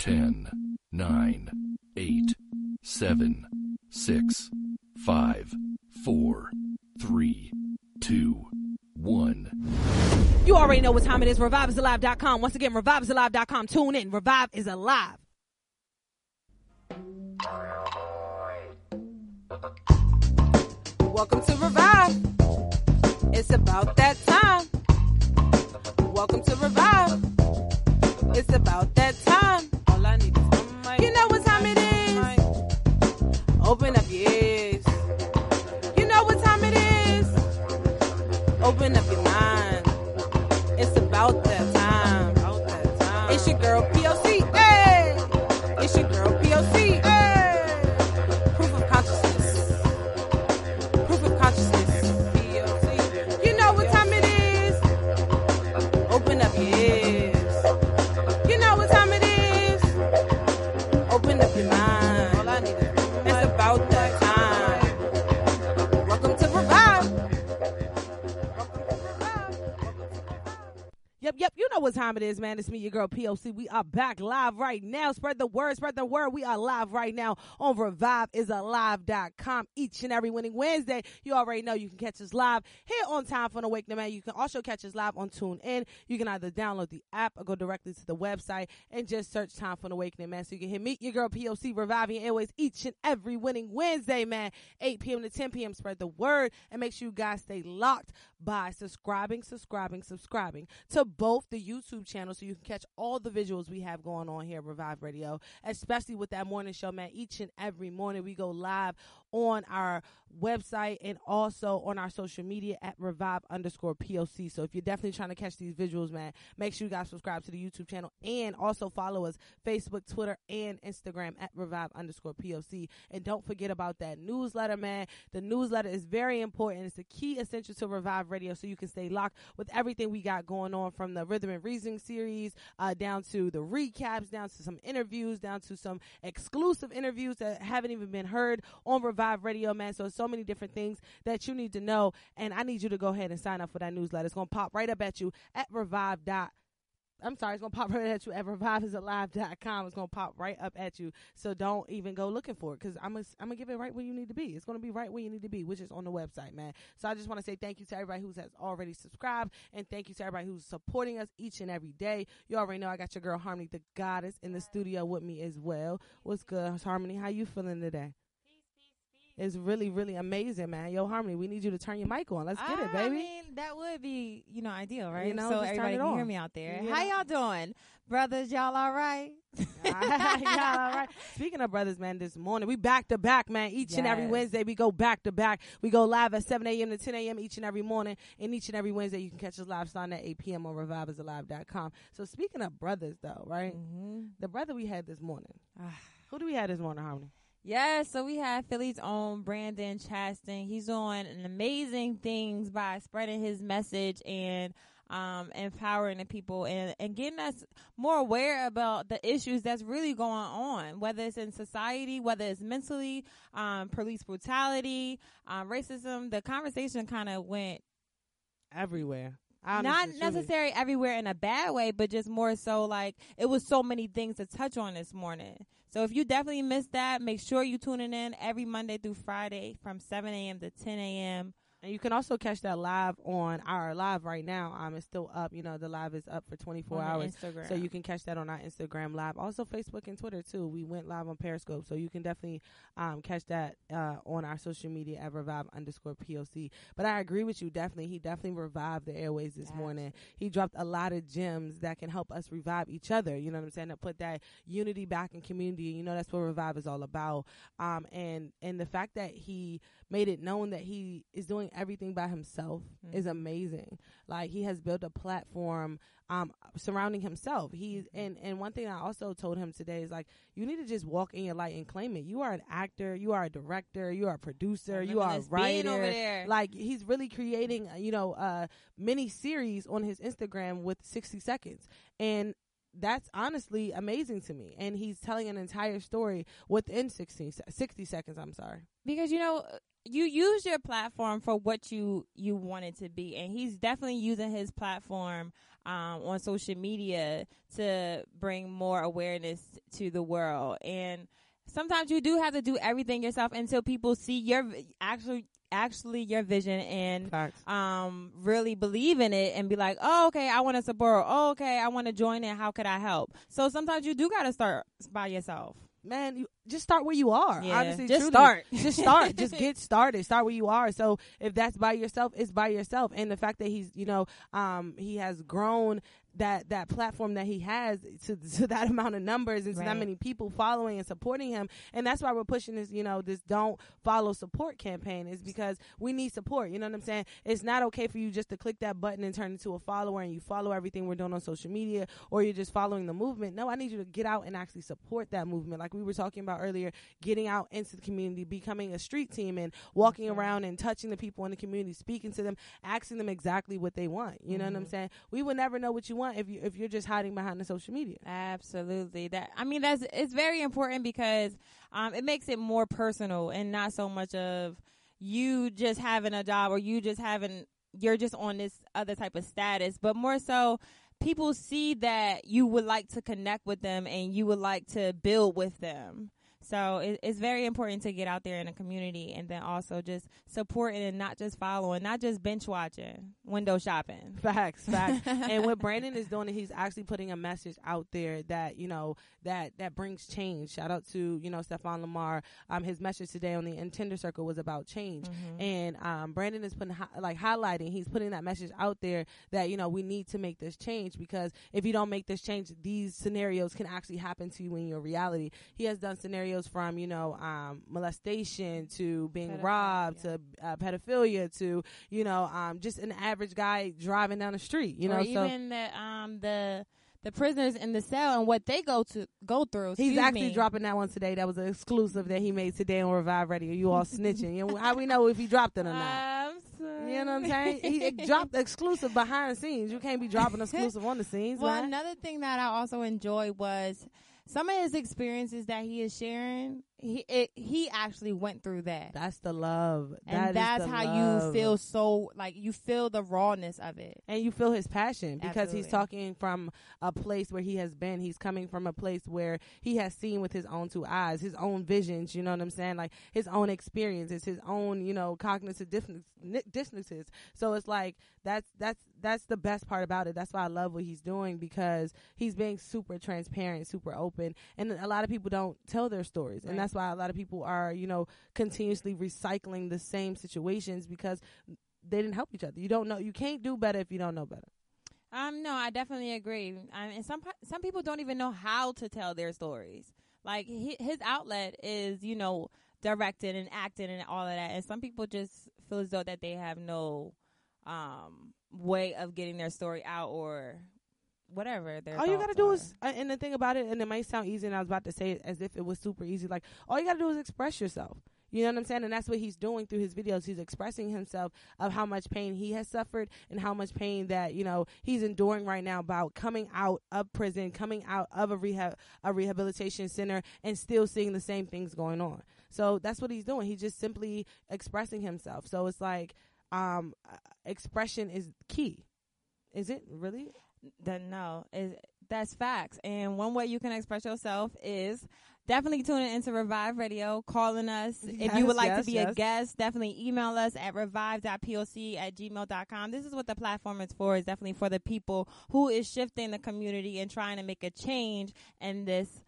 10, 9, 8, 7, 6, 5, 4, 3, 2, 1. You already know what time it is. ReviveIsAlive.com. Once again, ReviveIsAlive.com. Tune in. Revive is alive. Welcome to Revive. It's about that time. Welcome to Revive. It's about that time. All I need is one mic. You know what time it is. Open up your ears. You know what time it is. Open up your mind. It's about that time. It's your girl P.O.C. Hey! It's your girl P.O.C. Hey! Proof of consciousness. Proof of consciousness. P.O.C. You know what time it is. Open up your ears. You know what time it is. Open up your mind. All I need is it's about that time. Welcome to Revive. Yep, you know what time it is, man. It's me, your girl P.O.C. We are back live right now. Spread the word. We are live right now on ReviveIsAlive.com each and every winning Wednesday. You already know you can catch us live here on Time for an Awakening, man. You can also catch us live on TuneIn. You can either download the app or go directly to the website and just search Time for an Awakening, man. So you can hear me, your girl P.O.C. reviving your airways each and every winning Wednesday, man. 8 p.m. to 10 p.m. Spread the word and make sure you guys stay locked by subscribing to both the YouTube channel so you can catch all the visuals we have going on here at Revive Radio, especially with that morning show, man. Each and every morning we go live on our website and also on our social media at Revive_POC. So if you're definitely trying to catch these visuals, man, make sure you guys subscribe to the YouTube channel and also follow us Facebook, Twitter, and Instagram at Revive_POC. And don't forget about that newsletter, man. The newsletter is very important. It's a key essential to Revive Radio so you can stay locked with everything we got going on, from the Rhythm and Reasoning series down to the recaps, down to some interviews, down to some exclusive interviews that haven't even been heard on Revive Radio, man. So many different things that you need to know, and I need you to go ahead and sign up for that newsletter. It's going to pop right up at you at it's going to pop right at you at ReviveIsAlive.com. It's going to pop right up at you. So don't even go looking for it, because I'm going to give it right where you need to be. It's going to be right where you need to be, which is on the website, man. So I just want to say thank you to everybody who has already subscribed, and thank you to everybody who's supporting us each and every day. You already know I got your girl Harmony, the goddess, in the studio with me as well. What's good, Harmony? How you feeling today? It's really, really amazing, man. Yo, Harmony, we need you to turn your mic on. Let's get it, baby. I mean, that would be, ideal, right? You know, so everybody can hear me out there. Yeah. How y'all doing? Brothers, y'all all right? Y'all all right. Speaking of brothers, man, this morning, we back to back, man. Each and every Wednesday, we go back to back. We go live at 7 a.m. to 10 a.m. each and every morning. And each and every Wednesday, you can catch us live starting at 8 p.m. on ReviveIsAlive.com. So speaking of brothers, though, right? Mm-hmm. The brother we had this morning. Who do we have this morning, Harmony? Yeah, so we have Philly's own Brandon Chaston. He's doing amazing things by spreading his message and empowering the people and getting us more aware about the issues that's really going on, whether it's in society, whether it's mentally, police brutality, racism. The conversation kind of went everywhere. Not necessarily everywhere in a bad way, but just more so like it was so many things to touch on this morning. So if you definitely missed that, make sure you tuning in every Monday through Friday from 7 a.m. to 10 a.m. And you can also catch that live on our live right now. It's still up. You know, the live is up for 24 hours. Instagram. So you can catch that on our Instagram live. Also Facebook and Twitter, too. We went live on Periscope. So you can definitely catch that on our social media at Revive_POC. But I agree with you, definitely. He definitely revived the airways this morning. He dropped a lot of gems that can help us revive each other. You know what I'm saying? To put that unity back in community. You know, that's what Revive is all about. And the fact that he made it known that he is doing everything by himself is amazing. Like, he has built a platform surrounding himself. And one thing I also told him today is, like, you need to just walk in your light and claim it. You are an actor, you are a director, you are a producer, you are a writer. Over there. Like, he's really creating, a mini series on his Instagram with 60 seconds. And that's honestly amazing to me. And he's telling an entire story within 60 seconds. I'm sorry. Because, you use your platform for what you want it to be. And he's definitely using his platform on social media to bring more awareness to the world. And sometimes you do have to do everything yourself until people see your actually your vision and really believe in it and be like, oh, okay, I want to support. Oh, okay, I want to join in. How could I help? So sometimes you do got to start by yourself. Man, you just start where you are. Yeah, honestly, just truly. start. Just start. Just get started. Start where you are. So if that's by yourself, it's by yourself. And the fact that he's, he has grown that platform that he has to that amount of numbers and to that many people following and supporting him. And that's why we're pushing this, this don't follow support campaign, is because we need support. You know what I'm saying? It's not okay for you just to click that button and turn into a follower and you follow everything we're doing on social media, or you're just following the movement. No, I need you to get out and actually support that movement. Like we were talking about earlier, getting out into the community, becoming a street team and walking around and touching the people in the community, speaking to them, asking them exactly what they want. You know what I'm saying? We would never know what you want if you're just hiding behind the social media. Absolutely. It's very important because it makes it more personal and not so much of you just having a job or you're just on this other type of status, but more so people see that you would like to connect with them and you would like to build with them. So it's very important to get out there in the community and then also just supporting and not just following, not just bench watching, window shopping. Facts. And what Brandon is doing, he's actually putting a message out there that, that brings change. Shout out to, Stephon Lamar. His message today on the Intender Circle was about change. And Brandon is putting highlighting, he's putting that message out there that, we need to make this change, because if you don't make this change, these scenarios can actually happen to you in your reality. He has done scenarios from, molestation to being robbed to pedophilia to, just an average guy driving down the street, or even the prisoners in the cell and what they go through. He's actually dropping that one today. That was an exclusive that he made today on Revive Radio. You all snitching. How we know if he dropped it or not? You know what I'm saying? He dropped exclusive behind the scenes. You can't be dropping exclusive on the scenes. Well, man. Another thing that I also enjoyed was some of his experiences that he is sharing. He actually went through that. That's the love. That's how you feel, so like you feel the rawness of it. And you feel his passion, because Absolutely. he's talking from a place where he has been. He's coming from a place where he has seen with his own two eyes, his own visions, you know what I'm saying? Like his own experiences, his own, cognitive dissonances. So it's like, that's the best part about it. That's why I love what he's doing, because he's being super transparent, super open. And a lot of people don't tell their stories. And that's why a lot of people are, continuously recycling the same situations, because they didn't help each other. You don't know. You can't do better if you don't know better. No, I definitely agree. And some people don't even know how to tell their stories. Like his outlet is, directing and acting and all of that. And some people just feel as though that they have no way of getting their story out or whatever. All you gotta do is, and the thing about it, and it might sound easy, and I was about to say it as if it was super easy, like all you gotta do is express yourself. You know what I'm saying? And that's what he's doing through his videos. He's expressing himself of how much pain he has suffered and how much pain that, he's enduring right now about coming out of prison, coming out of a rehabilitation center, and still seeing the same things going on. So that's what he's doing. He's just simply expressing himself. So it's like, expression is key. Is it really? No, that's facts. And one way you can express yourself is definitely tuning into Revive Radio, calling us. If you would like to be a guest, definitely email us at revive.poc@gmail.com. This is what the platform is for. It's definitely for the people who is shifting the community and trying to make a change in this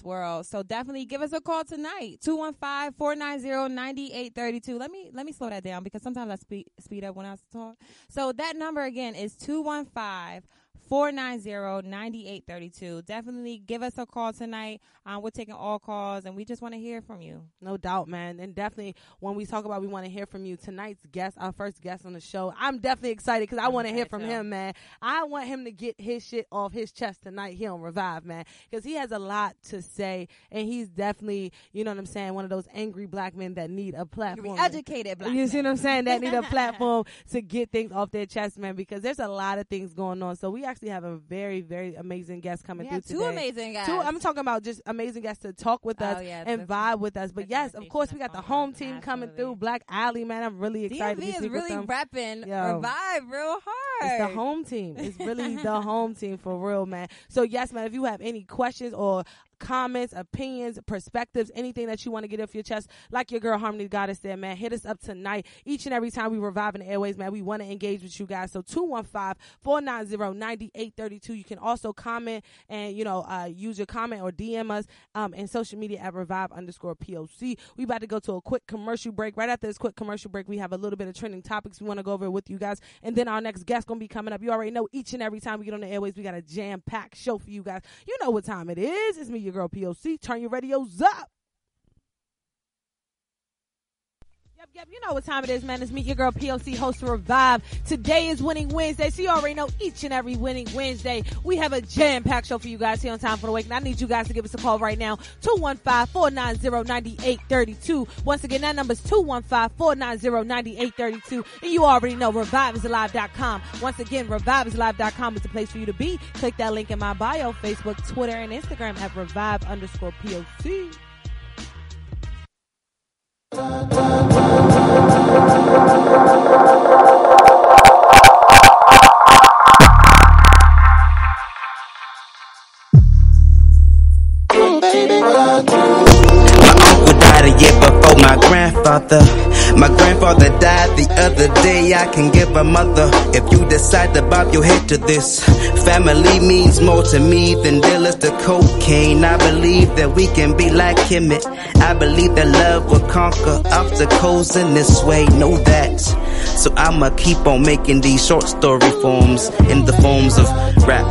world. So definitely give us a call tonight, 215-490-9832. Let me slow that down, because sometimes I speed up when I talk. So that number again is 215-490-9832. Definitely give us a call tonight. We're taking all calls, and we just want to hear from you. No doubt, man. And definitely when we talk about we want to hear from you, tonight's guest, our first guest on the show, I'm definitely excited because I want to hear from him, man. I want him to get his shit off his chest tonight here on Revive, man, because he has a lot to say, and he's definitely, you know what I'm saying, one of those angry black men that need a platform. Educated black men. You see what I'm saying? That need a platform to get things off their chest, man, because there's a lot of things going on. So we actually have a very, very amazing guest coming through today. Two amazing guests. I'm talking about just amazing guests to talk with us and vibe with us. But yes, of course, we got the home team coming through. Black Alley, man. I'm really excited to DMV speak is really with them. repping Revive real hard. It's the home team. It's really the home team for real, man. So yes, man, if you have any questions or comments, opinions, perspectives, anything that you want to get off your chest, like your girl Harmony Goddess said, man, hit us up tonight. Each and every time we revive in the airways, man, we want to engage with you guys. So 215-490-9832. You can also comment and, use your comment or DM us in social media at revive_POC. We about to go to a quick commercial break. Right after this quick commercial break, we have a little bit of trending topics we want to go over with you guys. And then our next guest going to be coming up. You already know each and every time we get on the airways, we got a jam-packed show for you guys. You know what time it is. It's me, your girl P.O.C. Turn your radios up. Yep, you know what time it is, man. It's me, your girl P.O.C., host of Revive. Today is Winning Wednesday, so you already know each and every Winning Wednesday, we have a jam-packed show for you guys here on Time for the Wake. And I need you guys to give us a call right now, 215-490-9832. Once again, that number is 215-490-9832. And you already know ReviveIsAlive.com. Once again, ReviveIsAlive.com is the place for you to be. Click that link in my bio, Facebook, Twitter, and Instagram at Revive_POC. My grandfather died the other day. I can give a mother if you decide to bob your head to this. Family means more to me than dealers to cocaine. I believe that we can be like him. I believe that love will conquer obstacles in this way. Know that. So I'ma keep on making these short story forms in the forms of rap.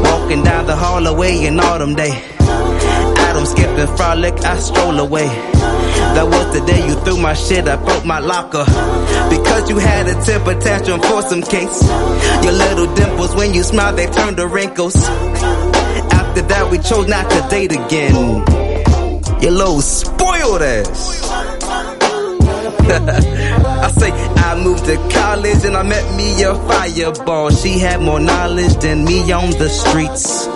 Walking down the hallway in autumn day. I don't skip and frolic, I stroll away. That was the day you threw my shit up out my locker. Because you had a temper tantrum for some case. Your little dimples, when you smiled, they turned to wrinkles. After that, we chose not to date again. You little spoiled ass. I say, I moved to college and I met me a fireball. She had more knowledge than me on the streets.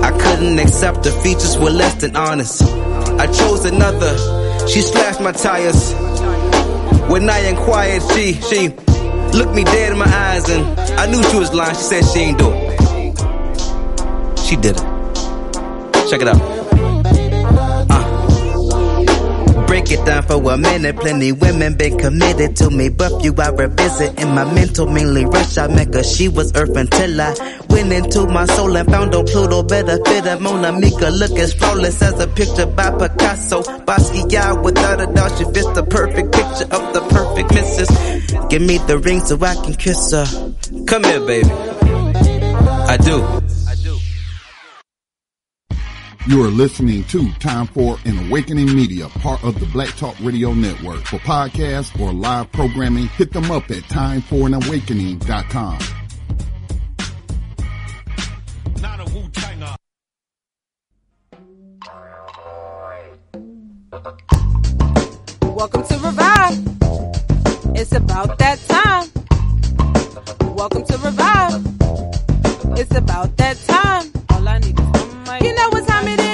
I couldn't accept the features were less than honest. I chose another. She slashed my tires. When I inquired, she looked me dead in my eyes and I knew she was lying. She said she ain't do it. She did it. Check it out. Break it down for a minute. Plenty women been committed to me, but few I revisit. In my mental, mainly rush. I met her, she was earth until I went into my soul and found on Pluto better fit a Mona Mika. Look as flawless as a picture by Picasso. Basquiat, without a doubt, she fits the perfect picture of the perfect missus. Give me the ring so I can kiss her. Come here, baby. I do. You are listening to Time for an Awakening Media, part of the Black Talk Radio Network. For podcasts or live programming, hit them up at timeforanawakening.com. Not a Wu-Tanger. Welcome to Revive. It's about that time. Welcome to Revive. It's about that time. All I need is one mic. You know what time it is.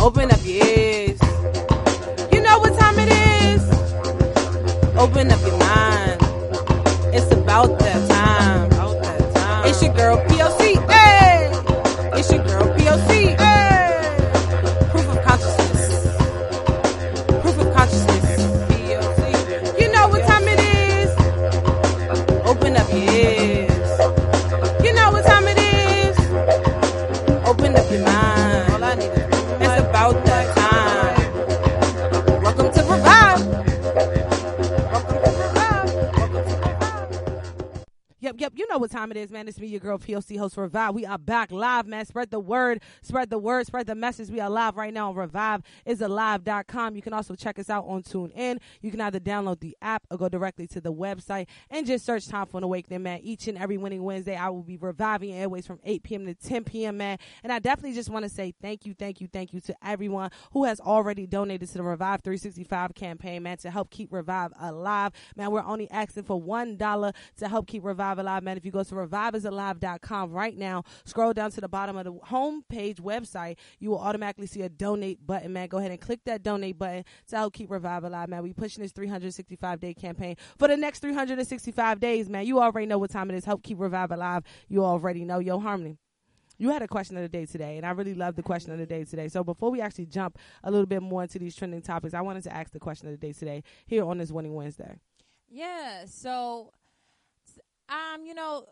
Open up your ears. You know what time it is. Open up your mind. It's about that time. It's your girl P.O.C. Hey! It's your girl P.O.C. Hey! Proof of consciousness. Proof of consciousness. P.O.C. You know what time it is. Open up your ears. You know what time it is. Open up your mind. All I need is it's about that time. Welcome to Revive. Welcome to Revive. Welcome to Revive. Yep, you know what time it is, man. It's me, your girl P.O.C., host of Revive. We are back live, man. Spread the word, spread the message. We are live right now on ReviveIsAlive.com. You can also check us out on TuneIn. You can either download the app or go directly to the website and just search Time for an Awakening, man. Each and every Winning Wednesday, I will be reviving airways from 8 p.m. to 10 p.m., man. And I definitely just want to say thank you to everyone who has already donated to the Revive 365 campaign, man, to help keep Revive alive. Man, we're only asking for $1 to help keep Revive alive, man. If you you go to reviveisalive.com right now, scroll down to the bottom of the homepage website, you will automatically see a donate button, man. Go ahead and click that donate button to help keep Revive alive, man. We pushing this 365-day campaign for the next 365 days, man. You already know what time it is. Help keep Revive alive. You already know. Yo, Harmony, you had a question of the day today, and I really love the question of the day today. So before we actually jump a little bit more into these trending topics, I wanted to ask the question of the day today here on this Winning Wednesday. Yeah, so, you know,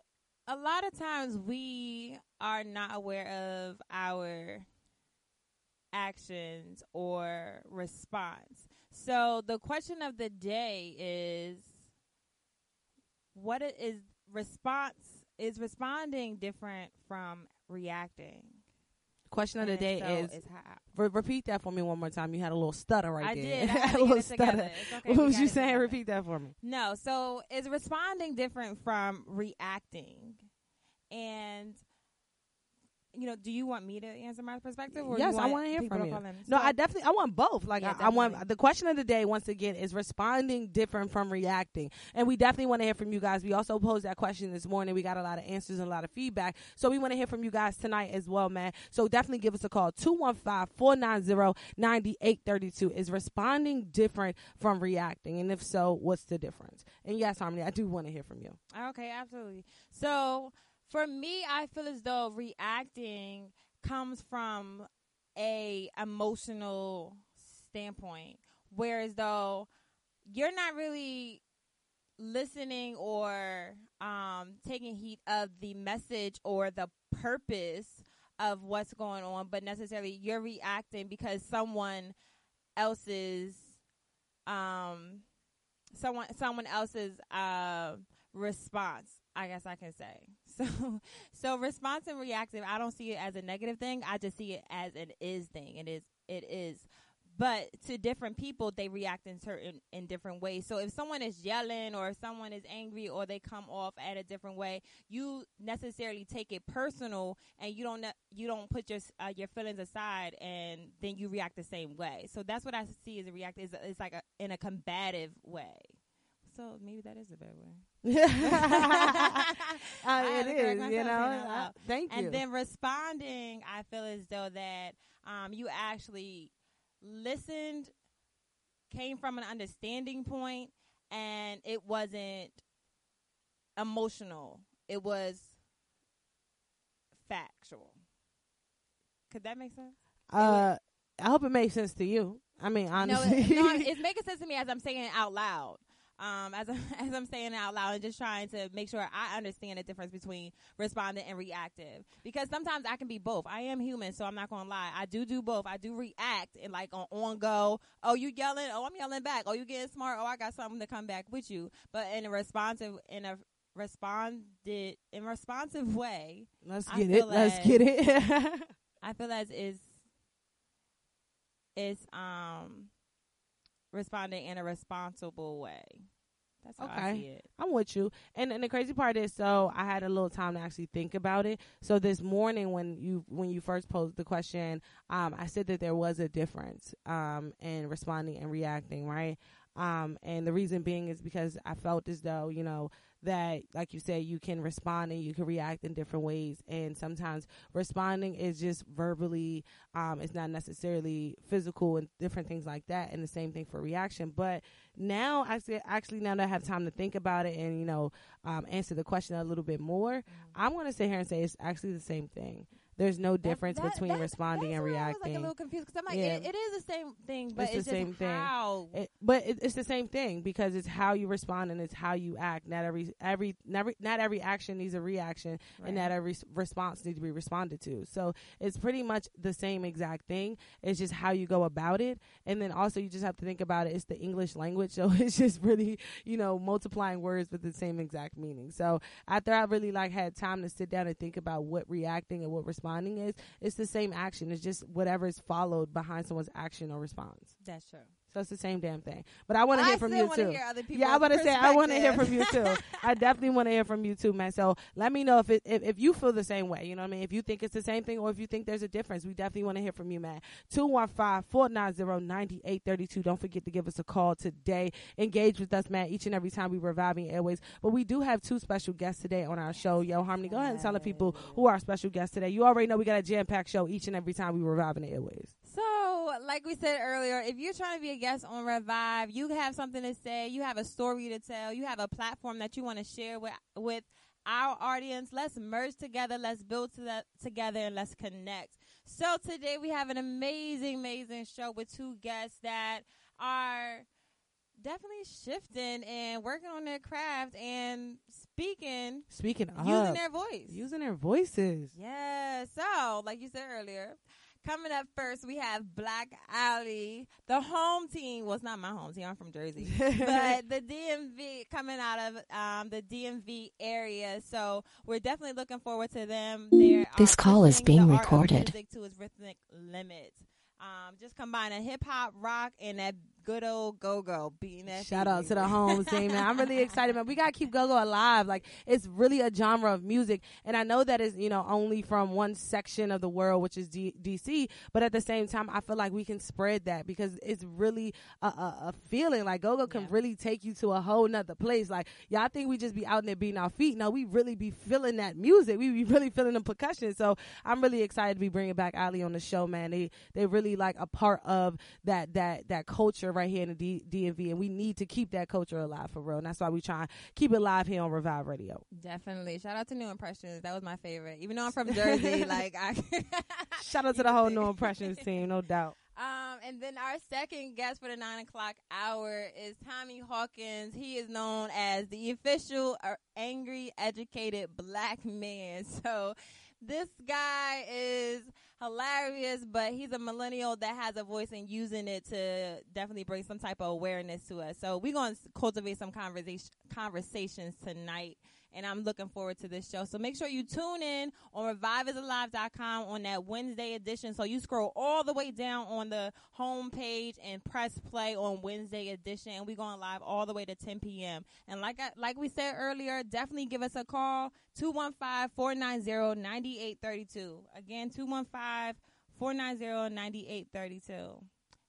a lot of times we are not aware of our actions or response. So the question of the day is, what is responding different from reacting? Question of the day is how. Repeat that for me one more time. You had a little stutter right there. I did. I had a to little get it together. It's okay, what was you saying? Together. Repeat that for me. No. So is responding different from reacting? And, you know, do you want me to answer my perspective? Or yes, you I want to hear from you. No, I want both. Like, yeah, I want the question of the day once again is responding different from reacting, and we definitely want to hear from you guys. We also posed that question this morning. We got a lot of answers and a lot of feedback, so we want to hear from you guys tonight as well, man. So definitely give us a call 215-490-9832. Is responding different from reacting, and if so, what's the difference? And yes, Harmony, I do want to hear from you. Okay, absolutely. So for me, I feel as though reacting comes from a emotional standpoint, whereas though you're not really listening or taking heed of the message or the purpose of what's going on, but necessarily you're reacting because someone else's response, I guess I can say. So response and reactive, I don't see it as a negative thing. I just see it as an is thing. It is. But to different people, they react in different ways. So if someone is yelling or if someone is angry or they come off at a different way, you necessarily take it personal and you don't put your feelings aside and then you react the same way. So that's what I see as a react. It's like in a combative way. So maybe that is a better way. It is, you know. Thank you. And then responding, I feel as though that you actually listened, came from an understanding point, and it wasn't emotional. It was factual. Could that make sense? I hope it makes sense to you. I mean, honestly. No, it's making sense to me as I'm saying it out loud. As I'm saying it out loud and just trying to make sure I understand the difference between responding and reactive. Because sometimes I can be both. I am human, so I'm not going to lie. I do both. I do react and like on go. Oh, you yelling? Oh, I'm yelling back. Oh, you getting smart? Oh, I got something to come back with you. But in a responsive way. Let's get it. I feel as is responding in a responsible way. That's how I see it. I'm with you. And the crazy part is, so I had a little time to actually think about it. So this morning when you first posed the question, I said that there was a difference in responding and reacting, right? And the reason being is because I felt as though, you know, that, like you said, you can respond and you can react in different ways. And sometimes responding is just verbally, it's not necessarily physical and different things like that. And the same thing for reaction. But now, actually, now that I have time to think about it and, you know, answer the question a little bit more, I'm going to sit here and say it's actually the same thing. There's no difference between responding and reacting. I was like a little confused because I'm like, it is the same thing, but it's the same thing. How. It's the same thing because it's how you respond and it's how you act. Not every action needs a reaction, right. And not every response needs to be responded to. So it's pretty much the same exact thing. It's just how you go about it, and then also you just have to think about it. It's the English language, so it's just really, you know, multiplying words with the same exact meaning. So after I really had time to sit down and think about what reacting and what responding is, it's the same action. It's just whatever is followed behind someone's action or response. That's true. So it's the same damn thing. But I want to hear from you too. Hear other yeah, I want to say I want to hear from you too. I definitely want to hear from you too, man. So let me know if you feel the same way. You know what I mean? If you think it's the same thing or if you think there's a difference, we definitely want to hear from you, man. 215-490-9832. Don't forget to give us a call today. Engage with us, man, each and every time we Reviving Airways. But we do have 2 special guests today on our show. Yo, Harmony, go ahead and tell the people who are our special guests today. You already know we got a jam-packed show each and every time we Reviving the Airways. So, like we said earlier, if you're trying to be a guest on Revive, you have something to say, you have a story to tell, you have a platform that you want to share with our audience, let's merge together, let's build together, and let's connect. So today we have an amazing show with 2 guests that are definitely shifting and working on their craft and speaking of using their voice. Using their voices. Yeah. So, like you said earlier, coming up first, we have Black Alley, the home team. Well, it's not my home team. I'm from Jersey. But the DMV, coming out of the DMV area. So we're definitely looking forward to them. This call is being recorded. Music to its rhythmic limits. Just combining hip-hop, rock, and that good old go-go beating that. Shout out to the home team, man. I'm really excited, man. We got to keep go-go alive. Like, it's really a genre of music. And I know that is, only from one section of the world, which is DC. But at the same time, I feel like we can spread that because it's really a feeling. Like, go-go can really take you to a whole nother place. Like, y'all think we just be out there beating our feet. No, we really be feeling that music. We be really feeling the percussion. So I'm really excited to be bringing back Ali on the show, man. They really like a part of that culture right here in the DMV, and we need to keep that culture alive for real. And that's why we try to keep it live here on Revive Radio. Definitely. Shout out to New Impressions. That was my favorite. Even though I'm from Jersey, shout out to the whole New Impressions team, no doubt. And then our second guest for the 9 o'clock hour is Tommy Hawkins. He is known as the official angry, educated black man. So this guy is hilarious, but he's a millennial that has a voice and using it to definitely bring some type of awareness to us. So we're going to cultivate some conversations tonight, and I'm looking forward to this show. So make sure you tune in on reviveisalive.com on that Wednesday edition. So you scroll all the way down on the home page and press play on Wednesday edition, and we're going live all the way to 10 p.m. And like we said earlier, definitely give us a call, 215-490-9832. Again, 215-490-9832.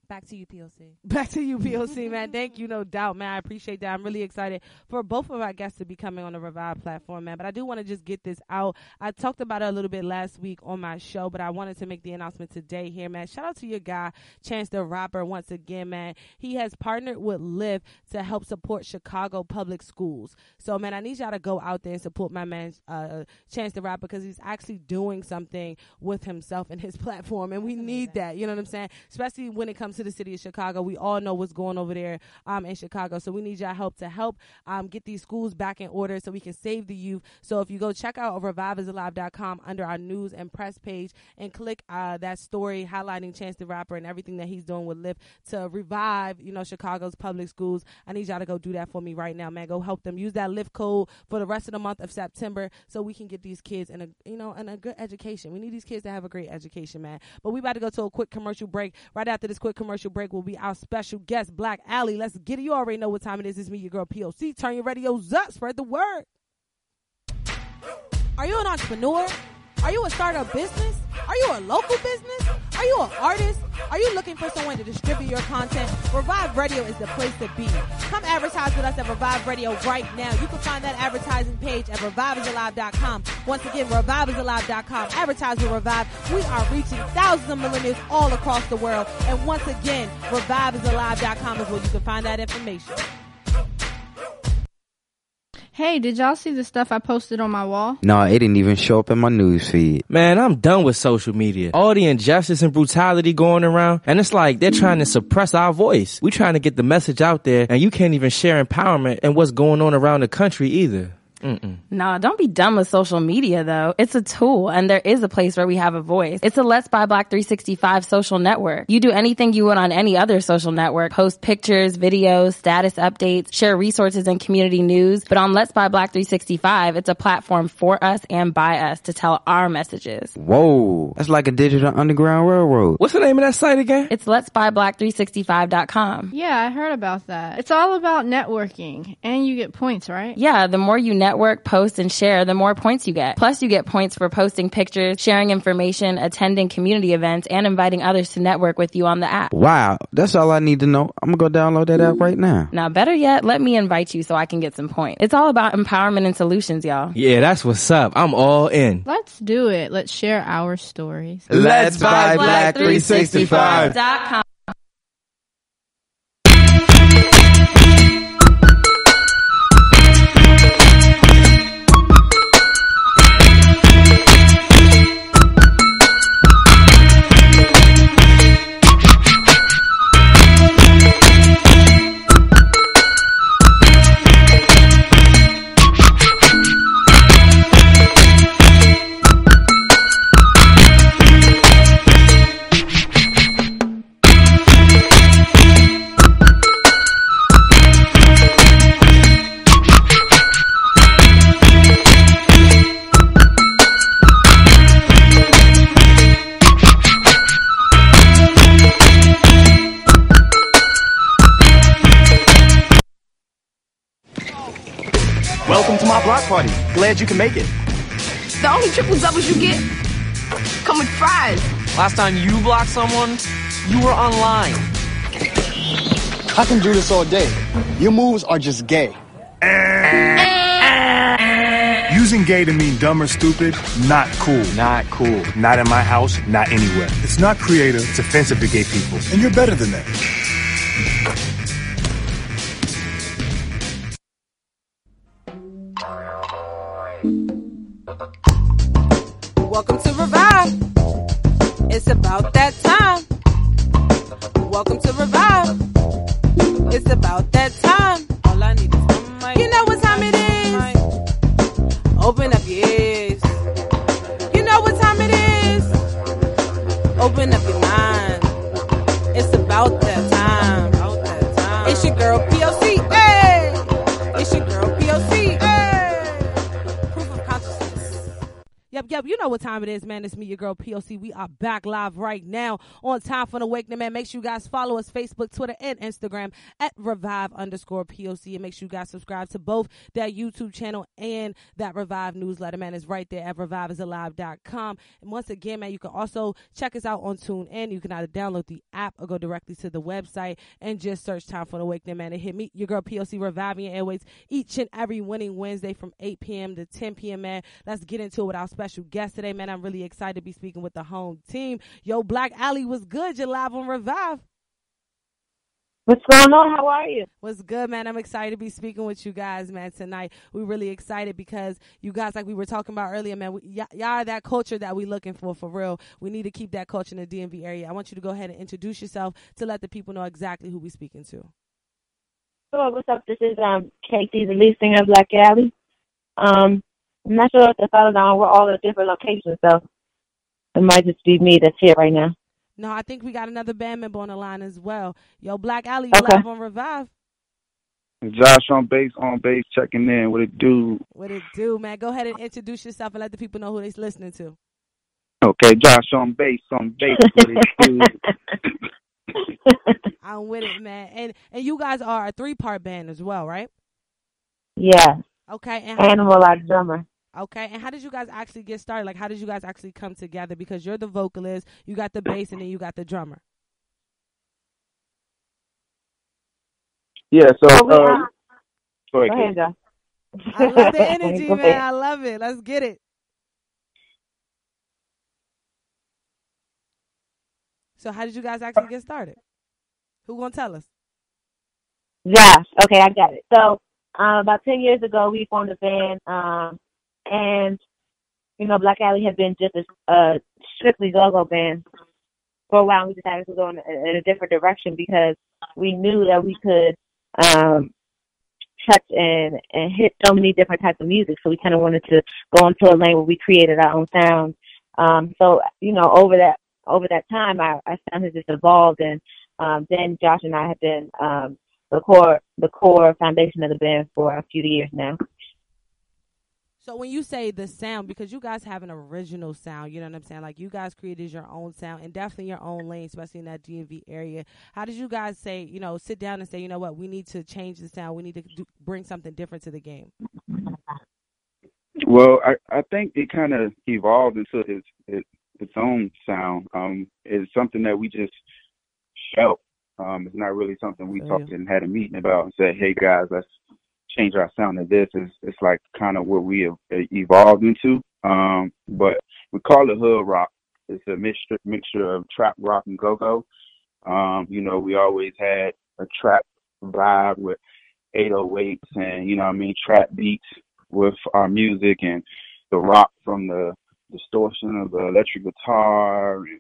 Back to you, P.O.C. Back to you, P.O.C., man. Thank you, no doubt, man. I appreciate that. I'm really excited for both of our guests to be coming on the Revive platform, man. But I do want to just get this out. I talked about it a little bit last week on my show, but I wanted to make the announcement today here, man. Shout out to your guy, Chance the Rapper, once again, man. He has partnered with Lyft to help support Chicago public schools. So, man, I need y'all to go out there and support my man, Chance the Rapper, because he's actually doing something with himself and his platform, and we need that. You know what I'm saying? Especially when it comes to the city of Chicago. We all know what's going over there in Chicago. So we need y'all help to help get these schools back in order so we can save the youth. So if you go check out reviveisalive.com under our news and press page and click that story highlighting Chance the Rapper and everything that he's doing with Lyft to revive, Chicago's public schools. I need y'all to go do that for me right now, man. Go help them. Use that Lyft code for the rest of the month of September so we can get these kids in a good education. We need these kids to have a great education, man. But we about to go to a quick commercial break. Right after this quick commercial break will be our special guest, Black Alley. Let's get it. You already know what time it is. It's me, your girl, P.O.C. Turn your radios up. Spread the word. Are you an entrepreneur? Are you a startup business? Are you a local business? Are you an artist? Are you looking for someone to distribute your content? Revive Radio is the place to be. Come advertise with us at Revive Radio right now. You can find that advertising page at reviveisalive.com. Once again, reviveisalive.com. Advertise with Revive. We are reaching thousands of millennials all across the world. And once again, reviveisalive.com is where you can find that information. Hey, did y'all see the stuff I posted on my wall? No, it didn't even show up in my news feed. Man, I'm done with social media. All the injustice and brutality going around, and it's like they're trying to suppress our voice. We trying to get the message out there, and you can't even share empowerment and what's going on around the country either. Nah, don't be dumb with social media, though. It's a tool, and there is a place where we have a voice. It's a Let's Buy Black 365 social network. You do anything you would on any other social network. Post pictures, videos, status updates, share resources and community news. But on Let's Buy Black 365, it's a platform for us and by us to tell our messages. Whoa, that's like a digital underground railroad. What's the name of that site again? It's letsbuyblack365.com. Yeah, I heard about that. It's all about networking, and you get points, right? Yeah, the more you network, post, and share, the more points you get. Plus, you get points for posting pictures, sharing information, attending community events, and inviting others to network with you on the app. Wow, that's all I need to know. I'm gonna go download that app right now. Now, better yet, let me invite you so I can get some points. It's all about empowerment and solutions, y'all. Yeah, that's what's up. I'm all in. Let's do it. Let's share our stories. Let's Buy Black 365.com. Welcome to my block party. Glad you can make it. The only triple doubles you get come with fries. Last time you blocked someone, you were online. I can do this all day. Your moves are just gay. Using gay to mean dumb or stupid, not cool. Not cool. Not in my house, not anywhere. It's not creative, it's offensive to gay people. And you're better than that. Welcome to Revive. It's about that time. Welcome to Revive. It's about that time. All I need is one mic. You know what time it is. Open up your ears. You know what time it is. Open up your mind. It's about that time. It's your girl P.O.C. Hey! It's your girl P.O.C. Hey! Proof of consciousness. Yep, you know what time it is, man. It's me, your girl P.O.C. We are back live right now on Time for an Awakening, man. Make sure you guys follow us Facebook, Twitter, and Instagram at Revive_POC. And make sure you guys subscribe to both that YouTube channel and that Revive newsletter, man. It's right there at reviveisalive.com. And once again, man, you can also check us out on TuneIn. You can either download the app or go directly to the website and just search Time for an Awakening, man. And hit me, your girl P.O.C. Reviving your airways each and every winning Wednesday from 8 p.m. to 10 p.m., man. Let's get into it with our special guest today, man. I'm really excited to be speaking with the home team. Yo, Black Alley, what's good? You're live on Revive. What's going on? How are you? What's good, man? I'm excited to be speaking with you guys, man, tonight. We're really excited because you guys, like we were talking about earlier, man, y'all are that culture that we're looking for real. We need to keep that culture in the DMV area. I want you to go ahead and introduce yourself to let the people know exactly who we're speaking to. Sure. What's up? This is Katie, the lead singer of Black Alley. I'm not sure if the fellas on. We're all at different locations, so it might just be me that's here right now. No, I think we got another band member on the line as well. Yo, Black Alley, okay. Live on Revive. Josh on bass, checking in. What it do? What it do, man? Go ahead and introduce yourself and let the people know who they're listening to. Okay, Josh on bass. What it do? I'm with it, man. And you guys are a 3-part band as well, right? Yeah. Okay. And Animal, our drummer. Okay, and how did you guys actually get started? Like, how did you guys actually come together? Because you're the vocalist, you got the bass, and then you got the drummer. Yeah, so, go ahead, Josh. I love the energy, man. I love it. Let's get it. So how did you guys actually get started? Who gonna tell us? Josh. Okay, I got it. So about 10 years ago, we formed a band, and, you know, Black Alley had been just a strictly go-go band for a while. We decided to go in a different direction because we knew that we could touch and hit so many different types of music. So we kind of wanted to go into a lane where we created our own sound. So, you know, over that time, our sound has just evolved, and then Josh and I have been the core foundation of the band for a few years now. So when you say the sound, because you guys have an original sound, you know what I'm saying? Like, you guys created your own sound and definitely your own lane, especially in that DMV area. How did you guys say, you know, sit down and say, you know what, we need to change the sound. We need to bring something different to the game? Well, I think it kind of evolved into its own sound. It's something that we just felt. It's not really something we talked and had a meeting about and said, hey, guys, let's change our sound to this. It's like kind of what we have evolved into. But we call it hood rock. It's a mixture of trap rock and go-go. You know, we always had a trap vibe with 808s and, you know what I mean, trap beats with our music, and the rock from the distortion of the electric guitar, and,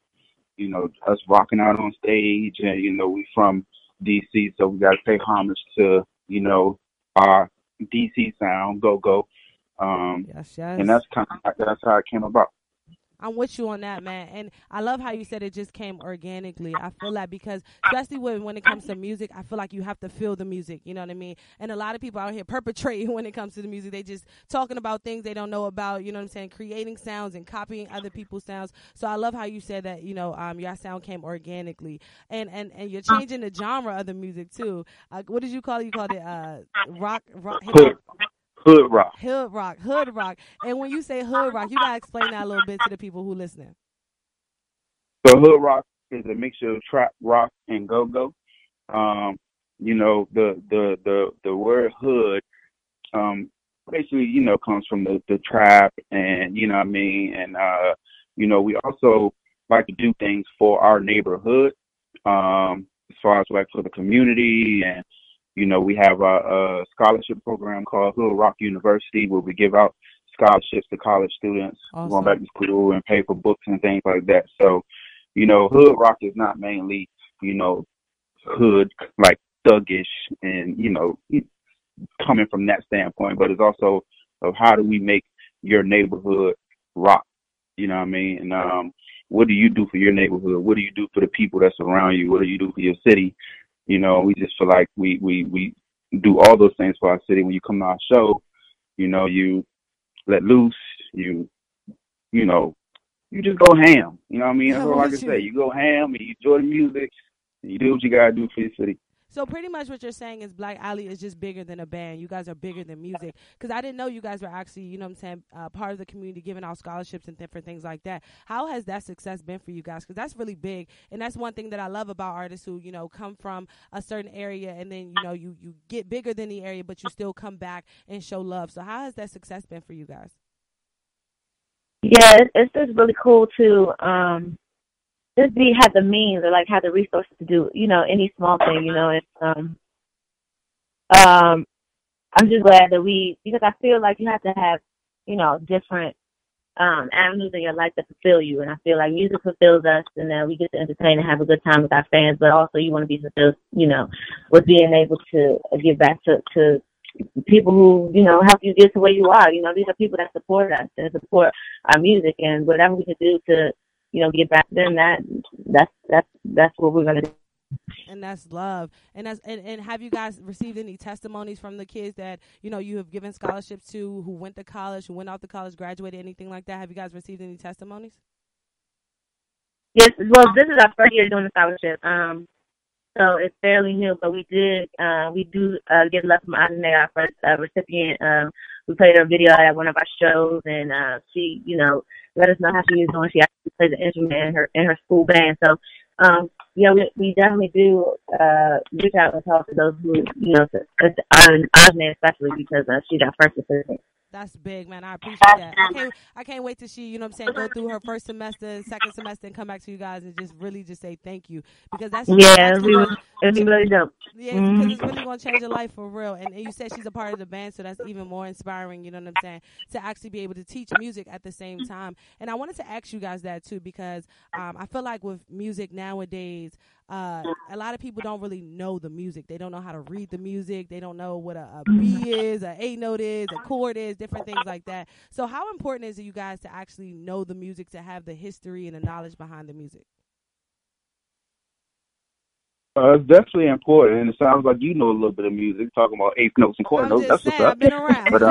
you know, us rocking out on stage. And, you know, we from DC, so we got to pay homage to, you know, our DC sound, go-go. Yes. And that's how it came about. I'm with you on that, man. And I love how you said it just came organically. I feel that because especially when it comes to music, I feel like you have to feel the music. You know what I mean? And a lot of people out here perpetrating when it comes to the music. They just talking about things they don't know about, you know what I'm saying, creating sounds and copying other people's sounds. So I love how you said that, you know, your sound came organically. And you're changing the genre of the music, too. What did you call it? You called it rock hip-hop? Hood rock. Hood rock. And when you say hood rock, you got to explain that a little bit to the people who listening. So hood rock is a mixture of trap rock and go-go. You know, the word hood, basically, you know, comes from the trap, and, you know what I mean? And, you know, we also like to do things for our neighborhood, as far as like for the community. And, you know, we have a scholarship program called Hood Rock University, where we give out scholarships to college students going back to school and pay for books and things like that. So, you know, hood rock is not mainly, you know, hood, like thuggish and, you know, coming from that standpoint, but it's also of how do we make your neighborhood rock, you know what I mean? And what do you do for your neighborhood? What do you do for the people that surround you? What do you do for your city? You know, we just feel like we do all those things for our city. When you come to our show, you know, you let loose, you know, you just go ham. You know what I mean? That's all I can say. You go ham and you enjoy the music and you do what you got to do for your city. So pretty much what you're saying is Black Alley is just bigger than a band. You guys are bigger than music. Because I didn't know you guys were actually, you know what I'm saying, part of the community, giving out scholarships and different things like that. How has that success been for you guys? Because that's really big. And that's one thing that I love about artists who, you know, come from a certain area and then, you know, you get bigger than the area, but you still come back and show love. So how has that success been for you guys? Yeah, it's just really cool to just have the means or like have the resources to do, you know, any small thing, you know. And I'm just glad that because I feel like you have to have, you know, different avenues in your life that fulfill you. And I feel like music fulfills us, and then we get to entertain and have a good time with our fans, but also you want to be fulfilled, you know, with being able to give back to people who, you know, help you get to where you are. You know, these are people that support us and support our music, and whatever we can do to, you know, get back to them, that's what we're gonna do. And that's love. And have you guys received any testimonies from the kids that, you know, you have given scholarships to, who went to college, who went off to college, graduated, anything like that? Have you guys received any testimonies? Yes, well, this is our first year doing the scholarship. So it's fairly new, but we do get love from Adene, our first recipient. We played her video at one of our shows, and she, you know, let us know how she was doing. She actually plays an instrument in her school band. So, yeah, we definitely do reach out and talk to those who, you know, Adene especially, because she's our first recipient. That's big, man. I appreciate that. I can't wait to see, you know what I'm saying, go through her first semester, second semester, and come back to you guys and just really just say thank you. Because that's it'd be really dope. Yeah, because it's really going to change your life for real. And you said she's a part of the band, so that's even more inspiring, you know what I'm saying, to actually be able to teach music at the same time. And I wanted to ask you guys that, too, because I feel like with music nowadays, a lot of people don't really know the music. They don't know how to read the music. They don't know what a B is, a A note is, a chord is, different things like that. So how important is it you guys to actually know the music, to have the history and the knowledge behind the music? It's definitely important, and it sounds like you know a little bit of music, talking about eighth notes and quarter notes. That's what's up. I've been around. But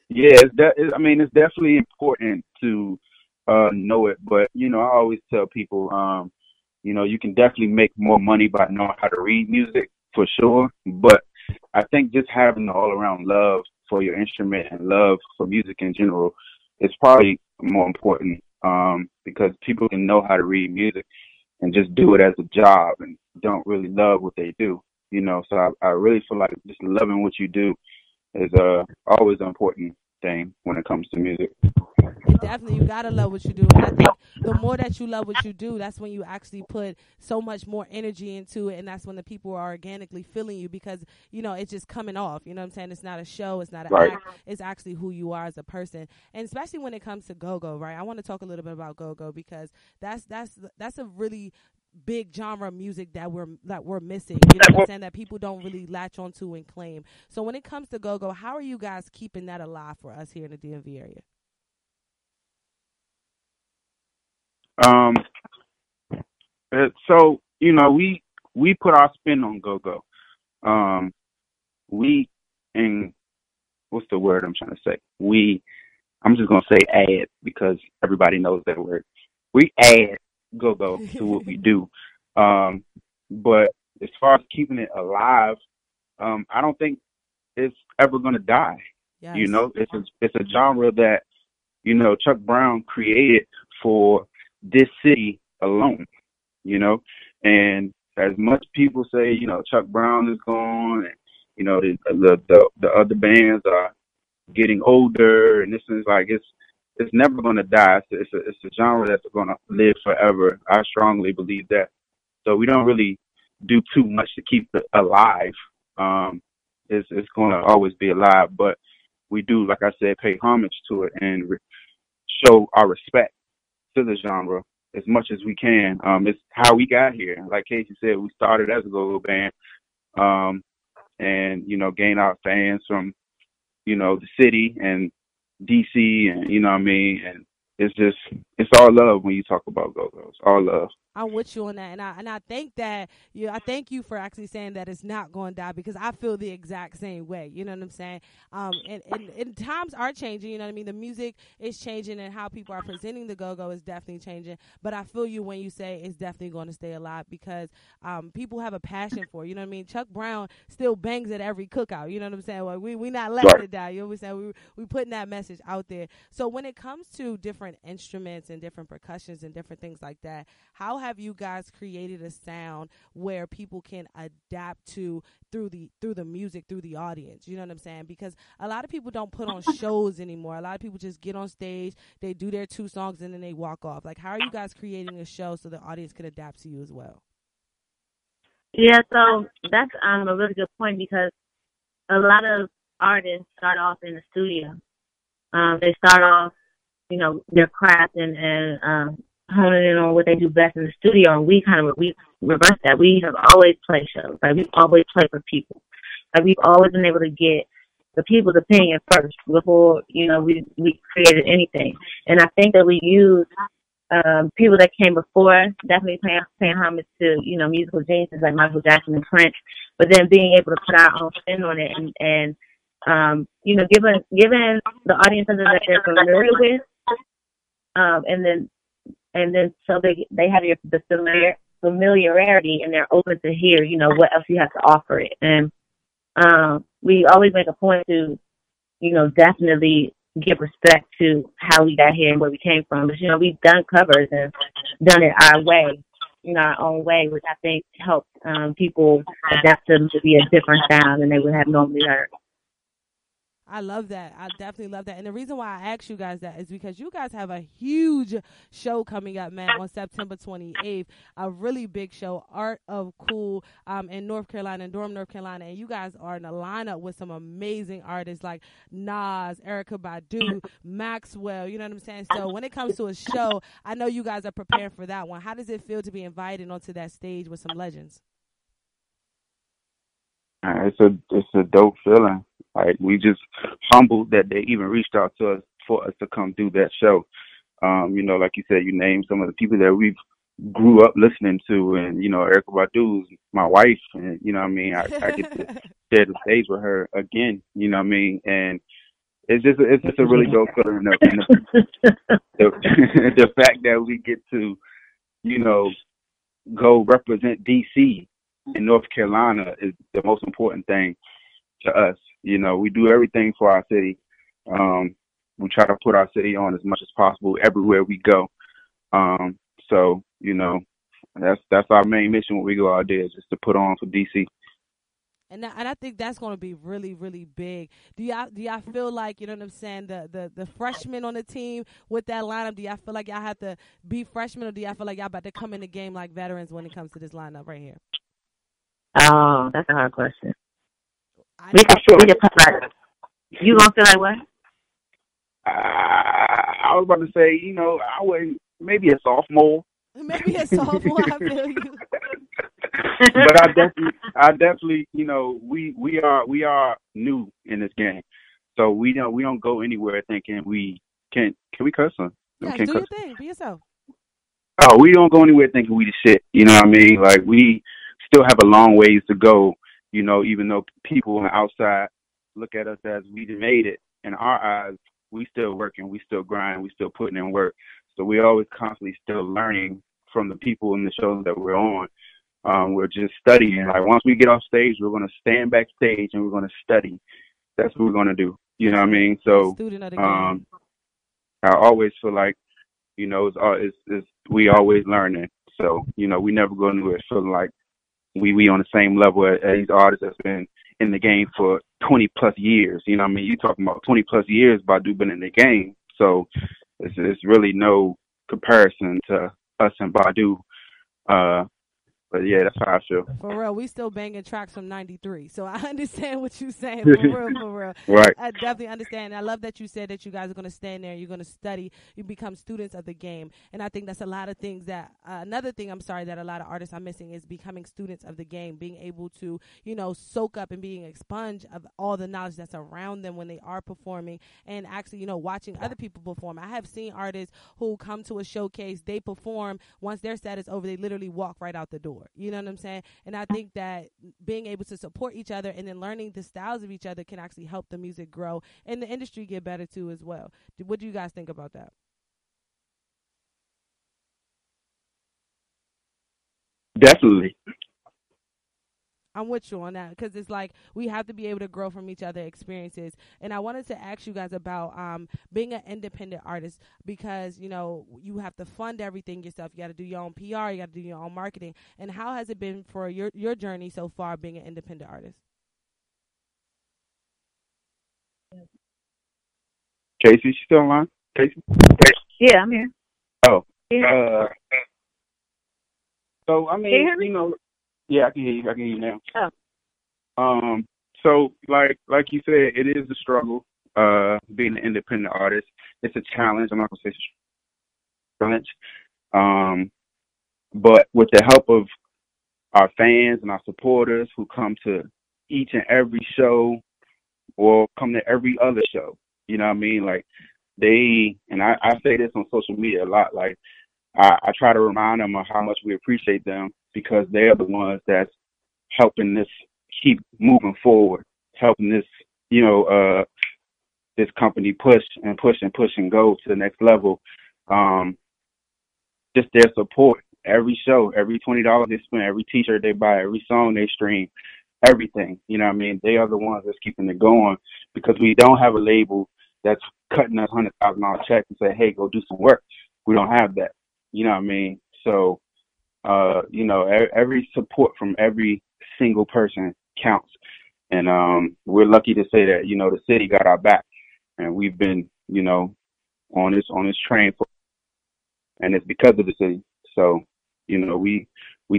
yeah, it's definitely important to know it. But I always tell people, you can definitely make more money by knowing how to read music for sure. But I think just having the all-around love for your instrument and love for music in general is probably more important, because people can know how to read music and just do it as a job and don't really love what they do, So I really feel like just loving what you do is always an important thing when it comes to music. Definitely, you gotta love what you do, and I think the more that you love what you do, that's when you actually put so much more energy into it, and that's when the people are organically feeling you, because it's just coming off. You know what I'm saying? It's not a show, it's not an act, it's actually who you are as a person. And especially when it comes to go-go, right? I want to talk a little bit about go-go, because that's a really big genre of music that we're missing. You know what I'm saying? That people don't really latch onto and claim. So when it comes to go-go, how are you guys keeping that alive for us here in the DMV area? So we put our spin on go-go. What's the word I'm trying to say? I'm just gonna say add, because everybody knows that word. We add go-go to what we do. But as far as keeping it alive, I don't think it's ever gonna die. Yes. It's a genre that Chuck Brown created for this city alone, and as much people say, Chuck Brown is gone, and the other bands are getting older, and this is like it's never going to die. It's a genre that's going to live forever. I strongly believe that. So we don't really do too much to keep it alive. It's going to always be alive, but we do, like I said, pay homage to it and show our respect to the genre as much as we can. It's how we got here. Like Casey said, we started as a go-go band, and gained our fans from the city and DC, and and it's all love when you talk about go-go's. All love. I'm with you on that, and I think that I thank you for actually saying that it's not going to die, because I feel the exact same way. You know what I'm saying? And times are changing. You know what I mean? The music is changing, and how people are presenting the go-go is definitely changing. But I feel you when you say it's definitely going to stay alive, because people have a passion for it. You know what I mean? Chuck Brown still bangs at every cookout. You know what I'm saying? Well, we not letting it die. You know what I'm saying? We putting that message out there. So when it comes to different instruments and different percussions and different things like that, how have you guys created a sound where people can adapt to through the music, through the audience? You know what I'm saying? Because a lot of people don't put on shows anymore. A lot of people just get on stage, they do their 2 songs, and then they walk off. Like, how are you guys creating a show so the audience can adapt to you as well? Yeah, so that's a really good point, because a lot of artists start off in the studio. They start off, their craft and honing in on what they do best in the studio, and we reverse that. We have always played shows. Like, we've always played for people. Like, we've always been able to get the people's opinion first before we created anything. And I think that we use people that came before, definitely paying homage to musical geniuses like Michael Jackson and Prince, but then being able to put our own spin on it and giving the audience something that they're familiar with, and then so they have the familiarity, and they're open to hear, what else you have to offer it. And we always make a point to, definitely give respect to how we got here and where we came from. But, we've done covers and done it our way, our own way, which I think helps people adapt to be a different sound than they would have normally heard. I love that. I definitely love that. And the reason why I asked you guys that is because you guys have a huge show coming up, man, on September 28th. A really big show, Art of Cool, in North Carolina, in Durham, North Carolina. And you guys are in a lineup with some amazing artists like Nas, Erykah Badu, Maxwell. You know what I'm saying? So when it comes to a show, I know you guys are preparing for that one. How does it feel to be invited onto that stage with some legends? It's a dope feeling. Like, we just humbled that they even reached out to us for us to come do that show. Like you said, you named some of the people that we've grew up listening to, and Erykah Badu's my wife, and I get to share the stage with her again. And it's just a really dope feeling. The fact that we get to go represent DC in North Carolina is the most important thing to us. We do everything for our city. We try to put our city on as much as possible everywhere we go. So that's our main mission when we go out there, is just to put on for DC. And I think that's going to be really, really big. Do y'all feel like, you know what I'm saying, the freshmen on the team with that lineup, do y'all feel like y'all have to be freshmen, or do y'all feel like y'all about to come in the game like veterans when it comes to this lineup right here? Oh, that's a hard question. We can put like, you gonna feel like what? I was about to say, I wouldn't, maybe a sophomore. Maybe a sophomore, I feel you. But I definitely, we are new in this game, so we don't go anywhere thinking we can we curse on? Yeah, do your thing, be yourself. Oh, we don't go anywhere thinking we the shit. You know what I mean? Like, we still have a long ways to go. Even though people on the outside look at us as we made it, in our eyes, we still working, we still grinding, we still putting in work. So we're always constantly still learning from the people in the shows that we're on. We're just studying. Like, once we get off stage, we're going to stand backstage and we're going to study. That's what we're going to do. You know what I mean? So I always feel like, it's we always learning. So, we never go anywhere feeling like we on the same level as these artists that's been in the game for 20 plus years. You know what I mean? You talking about 20 plus years Badu been in the game. So it's really no comparison to us and Badu. But yeah, that's how I feel. For real, we still banging tracks from '93, so I understand what you're saying. For real. Right. I definitely understand. I love that you said that you guys are going to stand there, you're going to study, you become students of the game, and I think that's a lot of things that another thing that a lot of artists are missing is becoming students of the game, being able to soak up and being a sponge of all the knowledge that's around them when they are performing, and actually watching other people perform. I have seen artists who come to a showcase, they perform, once their set is over, they literally walk right out the door. You know what I'm saying? And I think that being able to support each other and then learning the styles of each other can actually help the music grow and the industry get better too as well. What do you guys think about that? Definitely. I'm with you on that, because it's like we have to be able to grow from each other's experiences. And I wanted to ask you guys about being an independent artist, because you have to fund everything yourself. You got to do your own PR, you got to do your own marketing. And how has it been for your journey so far being an independent artist? Casey, you still online? Casey? Yeah, I'm here. Oh. Yeah. So I mean, Can you hear me? Yeah, I can hear you. I can hear you now. Oh. So like you said, it is a struggle, being an independent artist. It's a challenge. I'm not gonna say it's a challenge. But with the help of our fans and our supporters who come to each and every show or come to every other show, you know what I mean? Like, I say this on social media a lot, like, I try to remind them of how much we appreciate them, because they're the ones that's helping this keep moving forward, helping this, this company push and go to the next level. Just their support, every show, every $20 they spend, every T-shirt they buy, every song they stream, everything. You know what I mean? They are the ones that's keeping it going, because we don't have a label that's cutting us $100,000 check and say, hey, go do some work. We don't have that. You know what I mean? So, every support from every single person counts. And we're lucky to say that, the city got our back, and we've been, on this train and it's because of the city. So, we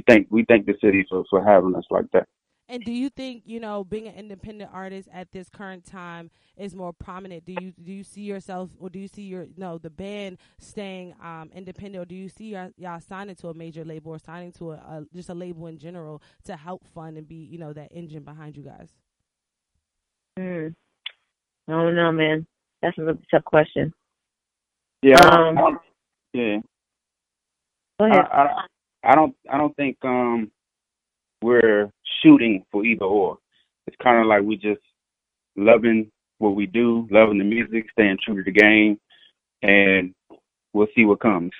thank the city for having us like that. And do you think, being an independent artist at this current time is more prominent? Do you see yourself, or do you see the band staying independent, or do you see y'all signing to a major label or signing to just a label in general to help fund and be, that engine behind you guys? I don't know, man. That's a really tough question. Yeah. Yeah. Go ahead. I don't think we're shooting for either or. It's kind of like we just loving what we do, loving the music, staying true to the game, and we'll see what comes,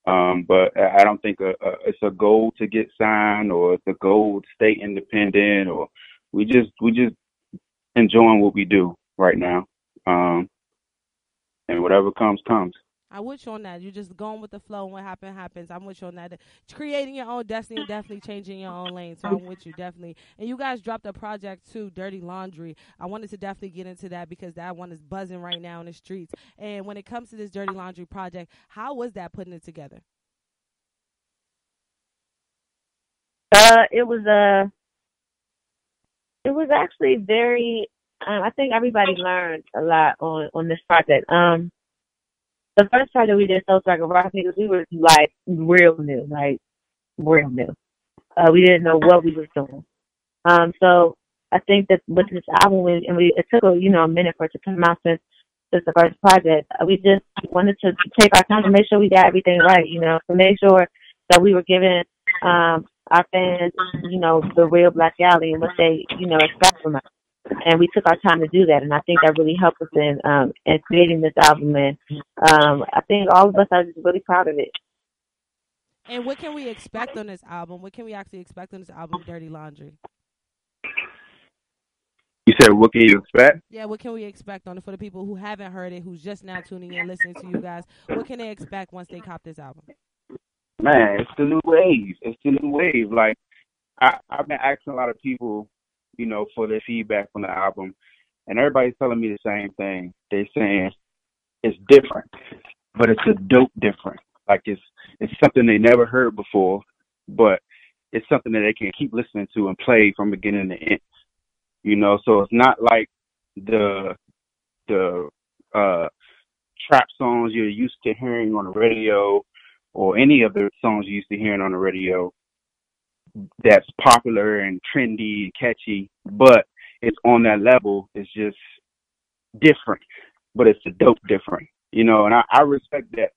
But I don't think it's a goal to get signed, or it's a goal to stay independent, or we just enjoying what we do right now, and whatever comes. I'm with you on that. You're just going with the flow, and what happens. I'm with you on that. Creating your own destiny and definitely changing your own lane. So I'm with you, definitely. And you guys dropped a project too, Dirty Laundry. I wanted to definitely get into that because that one is buzzing right now in the streets. And when it comes to this Dirty Laundry project, how was that putting it together? It was actually very. I think everybody learned a lot on this project. The first project we did, Soul Striker Rock, because we were real new. We didn't know what we was doing. So I think that with this album, it took a minute for it to come out since the first project. We just wanted to take our time to make sure we got everything right, to make sure that we were giving our fans, the real Black Alley and what they, expect from us. And we took our time to do that, and I think that really helped us in creating this album. And I think all of us are just really proud of it. And what can we expect on this album? What can we actually expect on this album, Dirty Laundry? You said, what can you expect? Yeah, what can we expect on it for the people who haven't heard it, who's just now tuning in, listening to you guys? What can they expect once they cop this album? Man, it's the new wave. Like, I've been asking a lot of people, for their feedback on the album, and everybody's telling me the same thing. They're saying it's different, but it's a dope different. Like it's something they never heard before, but it's something that they can keep listening to and play from beginning to end. So it's not like the trap songs you're used to hearing on the radio, or any of the songs you're used to hearing on the radio that's popular and trendy and catchy, but it's on that level. It's just different, but it's a dope different, and I respect that,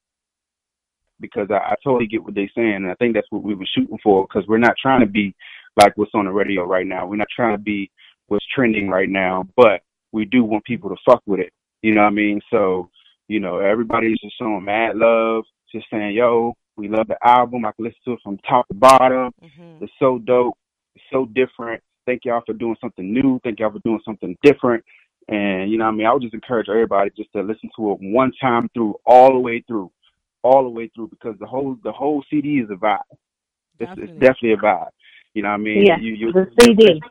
because I totally get what they're saying, and I think that's what we were shooting for, because we're not trying to be like what's on the radio right now. We're not trying to be what's trending right now, but we do want people to fuck with it. You know what I mean? So, everybody's just showing mad love, just saying, yo, we love the album. I can listen to it from top to bottom. Mm-hmm. It's so dope. It's so different. Thank y'all for doing something new. Thank y'all for doing something different. And, I would just encourage everybody just to listen to it one time through, all the way through, because the whole CD is a vibe. It's definitely a vibe. You know what I mean? Yeah, the CD.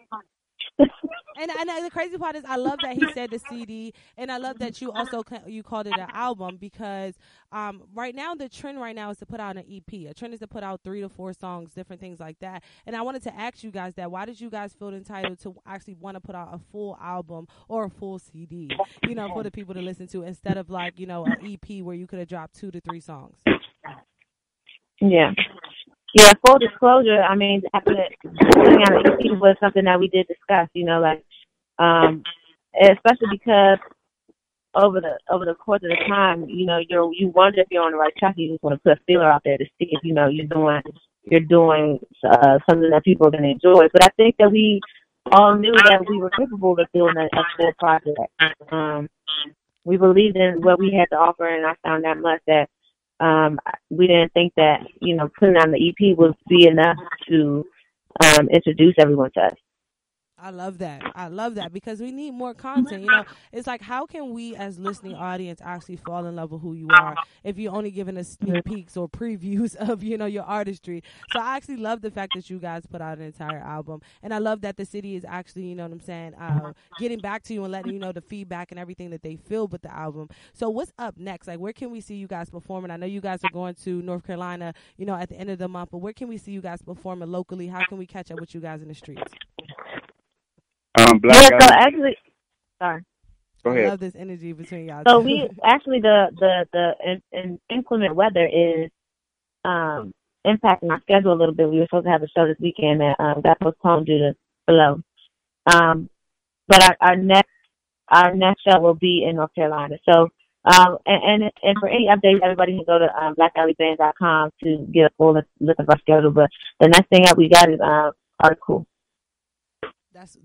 And the crazy part is, I love that he said the CD, and I love that you also you called it an album, because right now the trend right now is to put out an EP. A trend is to put out 3 to 4 songs, different things like that. And I wanted to ask you guys that. Why did you guys feel entitled to actually want to put out a full album or a full CD, for the people to listen to, instead of an EP where you could have dropped 2 to 3 songs? Yeah. Yeah, full disclosure, I mean, putting out an EP was something that we did discuss, especially because over the course of the time, you wonder if you're on the right track. You just want to put a feeler out there to see if, you're doing something that people are going to enjoy. But I think that we all knew that we were capable of doing a full project. We believed in what we had to offer, and I found that much that we didn't think that, putting on the EP would be enough to introduce everyone to us. I love that because we need more content. You know, it's like, how can we as listening audience actually fall in love with who you are if you're only giving us sneak peeks or previews of, you know, your artistry? So I actually love the fact that you guys put out an entire album, and I love that the city is actually, you know what I'm saying, getting back to you and letting you know the feedback and everything that they feel with the album. So what's up next? Like, where can we see you guys performing? I know you guys are going to North Carolina, you know, at the end of the month, but where can we see you guys performing locally? How can we catch up with you guys in the streets? So actually, sorry. Go ahead. I love this energy between y'all. So we actually the inclement weather is impacting our schedule a little bit. We were supposed to have a show this weekend that got postponed due to below. But our next show will be in North Carolina. So and for any updates, everybody can go to blackallyband.com to get a full look of our schedule. But the next thing that we got is article.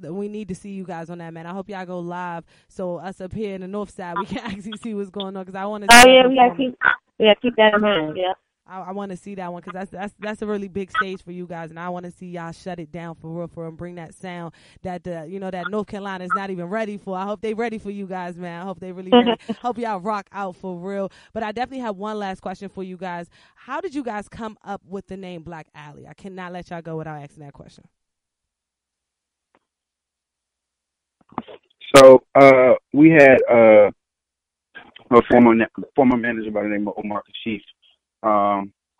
We need to see you guys on that, man. I hope y'all go live so us up here in the north side, we can actually see what's going on, because I want to see. Oh, yeah, we gotta keep that in mind, yeah. I want to see that one, because that's a really big stage for you guys, and I want to see y'all shut it down for real, and bring that sound that that North Carolina is not even ready for. I hope they ready for you guys, man. I hope they really ready. Hope y'all rock out for real. But I definitely have one last question for you guys. How did you guys come up with the name Black Alley? I cannot let y'all go without asking that question. So we had a former manager by the name of Omar Kashif,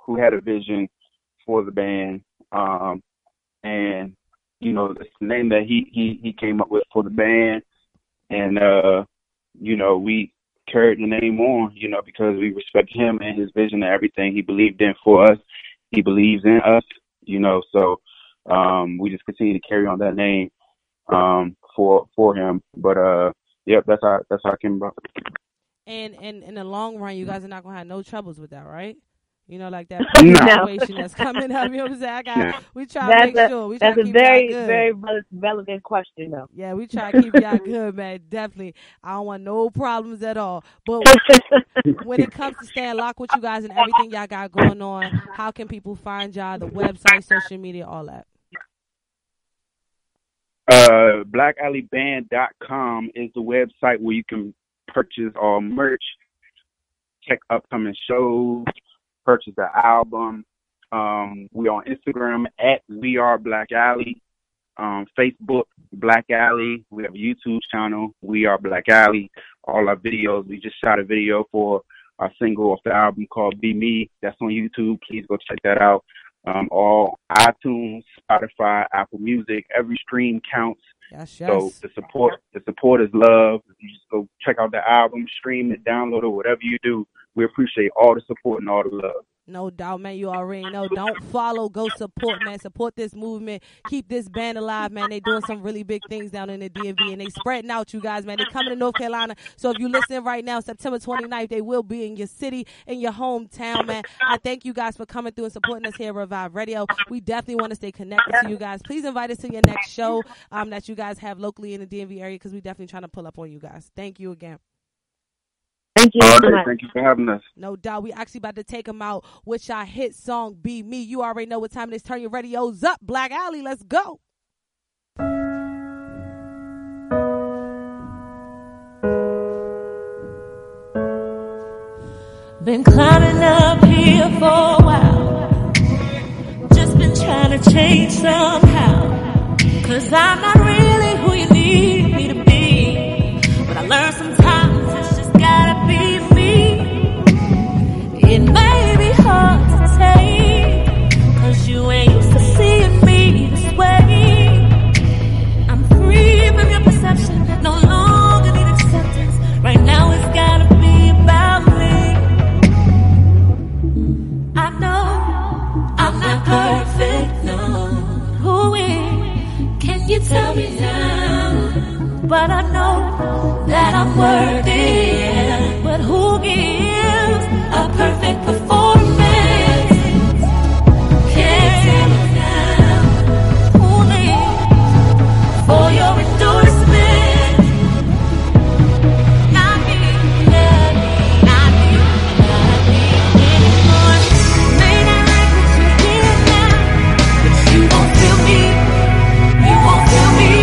who had a vision for the band, and it's the name that he came up with for the band, and we carried the name on, because we respect him and his vision and everything he believed in for us. He believes in us, so we just continue to carry on that name for him. But that's how it came about. And in the long run, you guys are not gonna have no troubles with that, right? Like that situation that's coming up. You know what I'm saying? We try to make sure. We try to keep very, y'all good. very relevant question, though. Yeah, we try to keep y'all good, man. Definitely. I don't want no problems at all. But when it comes to staying locked with you guys and everything y'all got going on, how can people find y'all? The website, social media, all that. BlackAlleyBand.com is the website where you can purchase all merch, check upcoming shows, purchase the album. We're on Instagram at We Are Black Alley, Facebook Black Alley. We have a YouTube channel, We Are Black Alley. All our videos. We just shot a video for our single off the album called Be Me. That's on YouTube. Please go check that out. All iTunes, Spotify, Apple Music, every stream counts. Yes. So the support is love. You just go check out the album, stream it, download it, whatever you do. We appreciate all the support and all the love. No doubt, man. You already know. Don't follow, go support, man. Support this movement. Keep this band alive, man. They doing some really big things down in the DMV, and they spreading out, you guys, man. They coming to North Carolina. So if you're listening right now, September 29th, they will be in your city, in your hometown, man. I thank you guys for coming through and supporting us here at Revive Radio. We definitely want to stay connected to you guys. Please invite us to your next show that you guys have locally in the DMV area, because we're definitely trying to pull up on you guys. Thank you again. Thank you. Thank you for having us. No doubt. We actually about to take them out with our hit song, Be Me. You already know what time it is. Turn your radios up. Black Alley, let's go. Been climbing up here for a while. Just been trying to change somehow. 'Cause I'm not really who you need me to be. But I learned sometimes it's just gotta be me. It may be hard to take, 'cause you ain't used to seeing me this way. I'm free from your perception, no longer need acceptance. Right now it's gotta be about me. I know I'm not perfect, no. Who is? Can you tell me now? But I know that I'm worthy, yeah. But who gives a perfect performance? Can't tell me now. Only for your endorsement. Not me, not me, not me, not me anymore. May not like what you hear now, but you won't feel me. You won't feel me.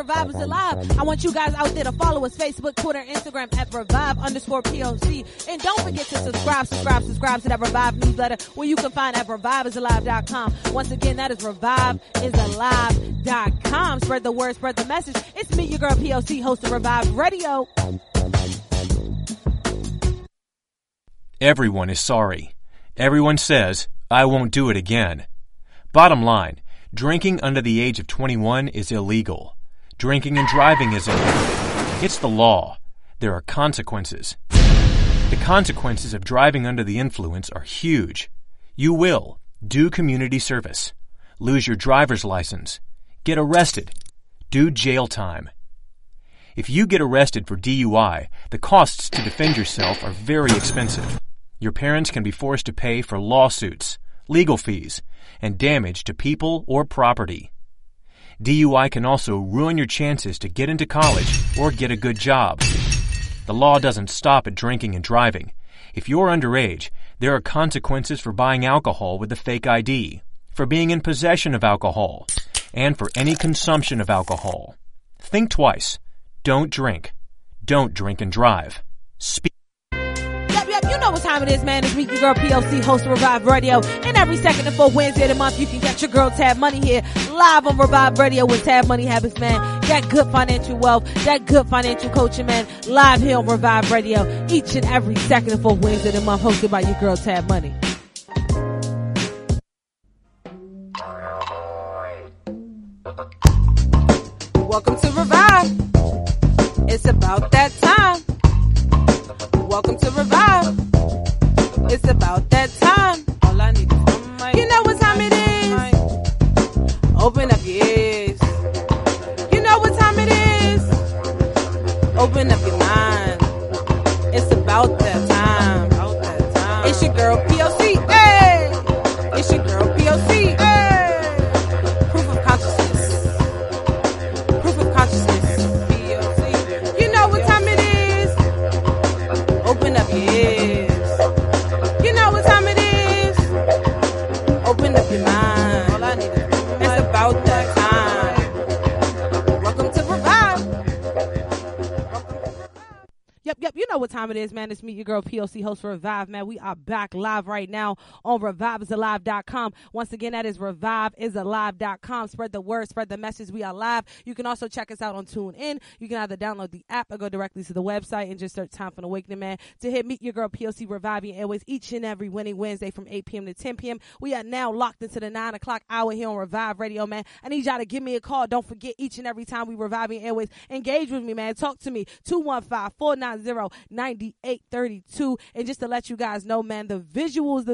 Revive is Alive. I want you guys out there to follow us, Facebook, Twitter, Instagram at Revive_POC. And don't forget to subscribe to that Revive newsletter where you can find at ReviveIsAlive.com. Once again, that is ReviveIsAlive.com. Spread the word, spread the message. It's me, your girl P.O.C, host of Revive Radio. Everyone is sorry. Everyone says, I won't do it again. Bottom line, drinking under the age of 21 is illegal. Drinking and driving is illegal. It's the law. There are consequences. The consequences of driving under the influence are huge. You will do community service, lose your driver's license, get arrested, do jail time. If you get arrested for DUI, the costs to defend yourself are very expensive. Your parents can be forced to pay for lawsuits, legal fees, and damage to people or property. DUI can also ruin your chances to get into college or get a good job. The law doesn't stop at drinking and driving. If you're underage, there are consequences for buying alcohol with a fake ID, for being in possession of alcohol, and for any consumption of alcohol. Think twice. Don't drink. Don't drink and drive. Speak. Yep, you know what time it is, man. It's me, your girl P.O.C, host of Revive Radio. And every second and fourth Wednesday of the month, you can get your girl Tab Money here live on Revive Radio with Tab Money Habits, man. That good financial wealth, that good financial coaching, man. Live here on Revive Radio each and every second and fourth Wednesday of the month, hosted by your girl Tab Money. Welcome to Revive. It's about that time. Welcome to Revive. It's about that time. All I need is one mic. You know what time it is. Open up your ears. You know what time it is. Open up your mind. It's about that time. It's your girl P.O.C. Hey! It's your girl P.O.C. Hey! Proof of consciousness. Proof of consciousness. P.O.C. You know what time it is. Open up your ears. You know what time it is. Open up your mind. All I need is it's about that time. Welcome to Revive. Yep, you know what time it is, man. It's me, your girl P.O.C, host for Revive, man. We are back live right now on ReviveIsAlive.com. Once again, that is ReviveIsAlive.com. Spread the word, spread the message. We are live. You can also check us out on TuneIn. You can either download the app or go directly to the website and just search Time for an Awakening, man. To hit Meet Your Girl P.O.C Revive Your Airways each and every winning Wednesday from 8 p.m. to 10 p.m. We are now locked into the 9 o'clock hour here on Revive Radio, man. I need y'all to give me a call. Don't forget, each and every time we Revive Your Airways, engage with me, man. Talk to me. 215-490-9832. And just to let you guys know, man, the visuals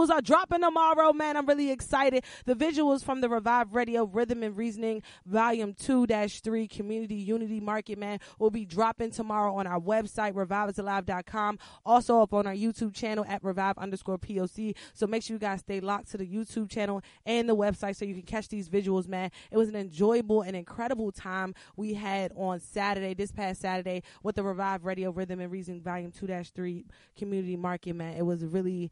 are dropping tomorrow, man. I'm really excited. The visuals from the Revive Radio Rhythm and Reasoning Volume 2-3 Community Unity Market, man, will be dropping tomorrow on our website, ReviveIsAlive.com. Also up on our YouTube channel at Revive_POC. So make sure you guys stay locked to the YouTube channel and the website so you can catch these visuals, man. It was an enjoyable and incredible time we had on Saturday, this past Saturday, with the Revive Radio Rhythm and Reasoning Volume 2-3 Community Market, man. It was really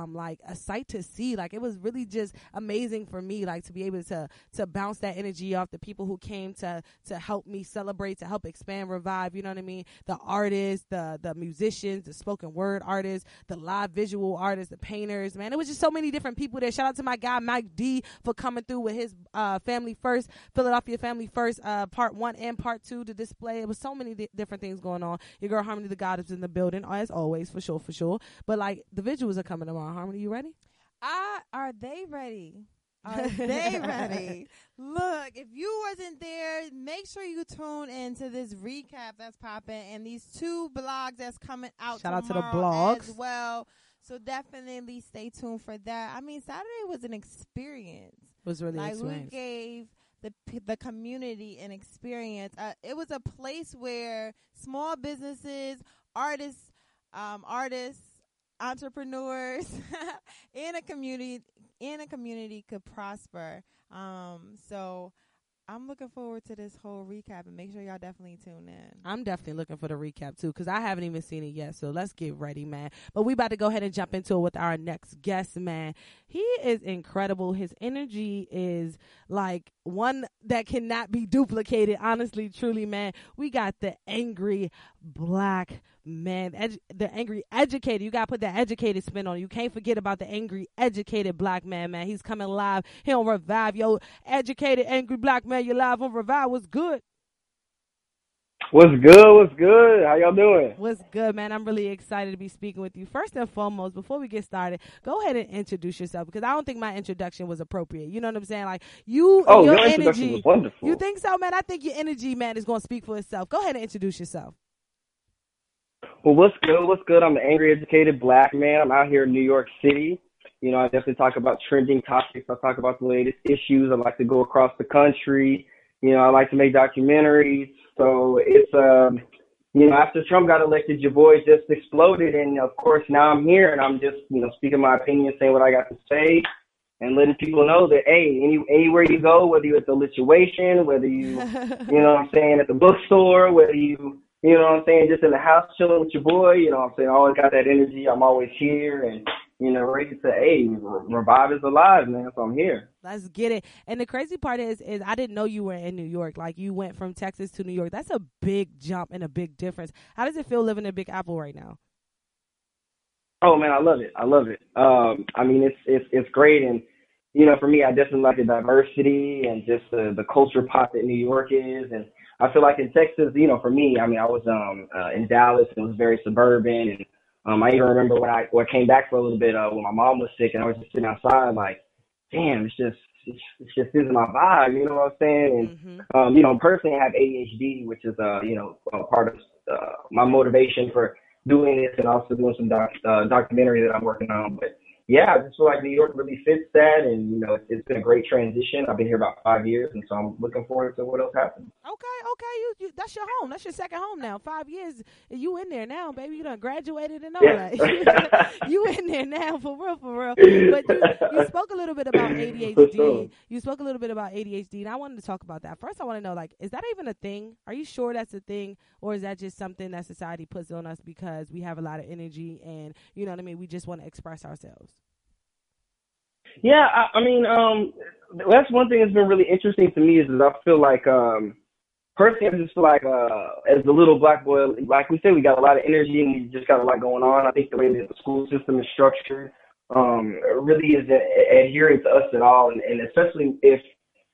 like a sight to see. Like, it was really just amazing for me, like, to be able to bounce that energy off the people who came to help me celebrate, to help expand Revive, you know what I mean? The artists, the musicians, the spoken word artists, the live visual artists, the painters, man. It was just so many different people there. Shout out to my guy Mike D for coming through with his Family First, Philadelphia Family First, part 1 and part 2 to display. It was so many different things going on. Your girl Harmony the God is in the building, as always, for sure. But like, the visuals are coming tomorrow. Harmony, you ready? Are they ready? Are they ready? Look, if you wasn't there, make sure you tune into this recap that's popping and these 2 blogs that's coming out Shout tomorrow out to the blogs as well. So definitely stay tuned for that. I mean, Saturday was an experience. It was really like experience. We gave the community an experience. It was a place where small businesses, artists, entrepreneurs in a community could prosper. So I'm looking forward to this whole recap, and make sure y'all definitely tune in. I'm definitely looking for the recap too, because I haven't even seen it yet. So let's get ready, man. But we about to go ahead and jump into it with our next guest, man. He is incredible. His energy is like one that cannot be duplicated. Honestly, truly, man. We got the angry black man, the angry educated. You gotta put that educated spin on it. You can't forget about the angry educated black man, man. He's coming live here on Revive. Yo, educated angry black man, you live on Revive. What's good? What's good? What's good? How y'all doing? What's good, man? I'm really excited to be speaking with you. First and foremost, before we get started, go ahead and introduce yourself, because I don't think my introduction was appropriate. You know what I'm saying? Like you, your introduction energy. was wonderful. You think so, man? I think your energy, man, is going to speak for itself. Go ahead and introduce yourself. Well, what's good? What's good? I'm the angry educated black man. I'm out here in New York City. You know, I definitely talk about trending topics. I talk about the latest issues. I like to go across the country. You know, I like to make documentaries. So it's, you know, after Trump got elected, your boy just exploded. And, of course, now I'm here and I'm just, you know, speaking my opinion, saying what I got to say and letting people know that, hey, anywhere you go, whether you're at the lituation, whether you, you know what I'm saying, at the bookstore, whether you know what I'm saying, just in the house chilling with your boy, you know what I'm saying, I always got that energy. I'm always here and, you know, ready to, hey, Revive is alive, man, so I'm here. Let's get it. And the crazy part is I didn't know you were in New York. Like, you went from Texas to New York. That's a big jump and a big difference. How does it feel living in Big Apple right now? Oh, man, I love it. I love it. I mean, it's great. And, you know, for me, I definitely like the diversity and just the culture pop that New York is. And I feel like in Texas, you know, for me, I mean, I was in Dallas and it was very suburban. And I even remember when I came back for a little bit when my mom was sick and I was just sitting outside like, damn, it just isn't my vibe, you know what I'm saying? And, you know, personally I have ADHD, which is, you know, part of my motivation for doing this and also doing some documentary that I'm working on. But yeah, I just feel like New York really fits that, and you know, it's been a great transition. I've been here about 5 years, and so I'm looking forward to what else happens. Okay, you that's your home. That's your second home now. 5 years, you in there now, baby. You done graduated and all that. You in there now, for real. But you spoke a little bit about ADHD. You spoke a little bit about ADHD, and I wanted to talk about that. First, I want to know, like, is that even a thing? Are you sure that's a thing, or is that just something that society puts on us because we have a lot of energy and, you know what I mean, we just want to express ourselves? Yeah, I mean, that's one thing that's been really interesting to me is that I feel like, personally, I just feel like as the little black boy, like we said, we got a lot of energy and we just got a lot going on. I think the way that the school system is structured really isn't adhering to us at all, and especially if,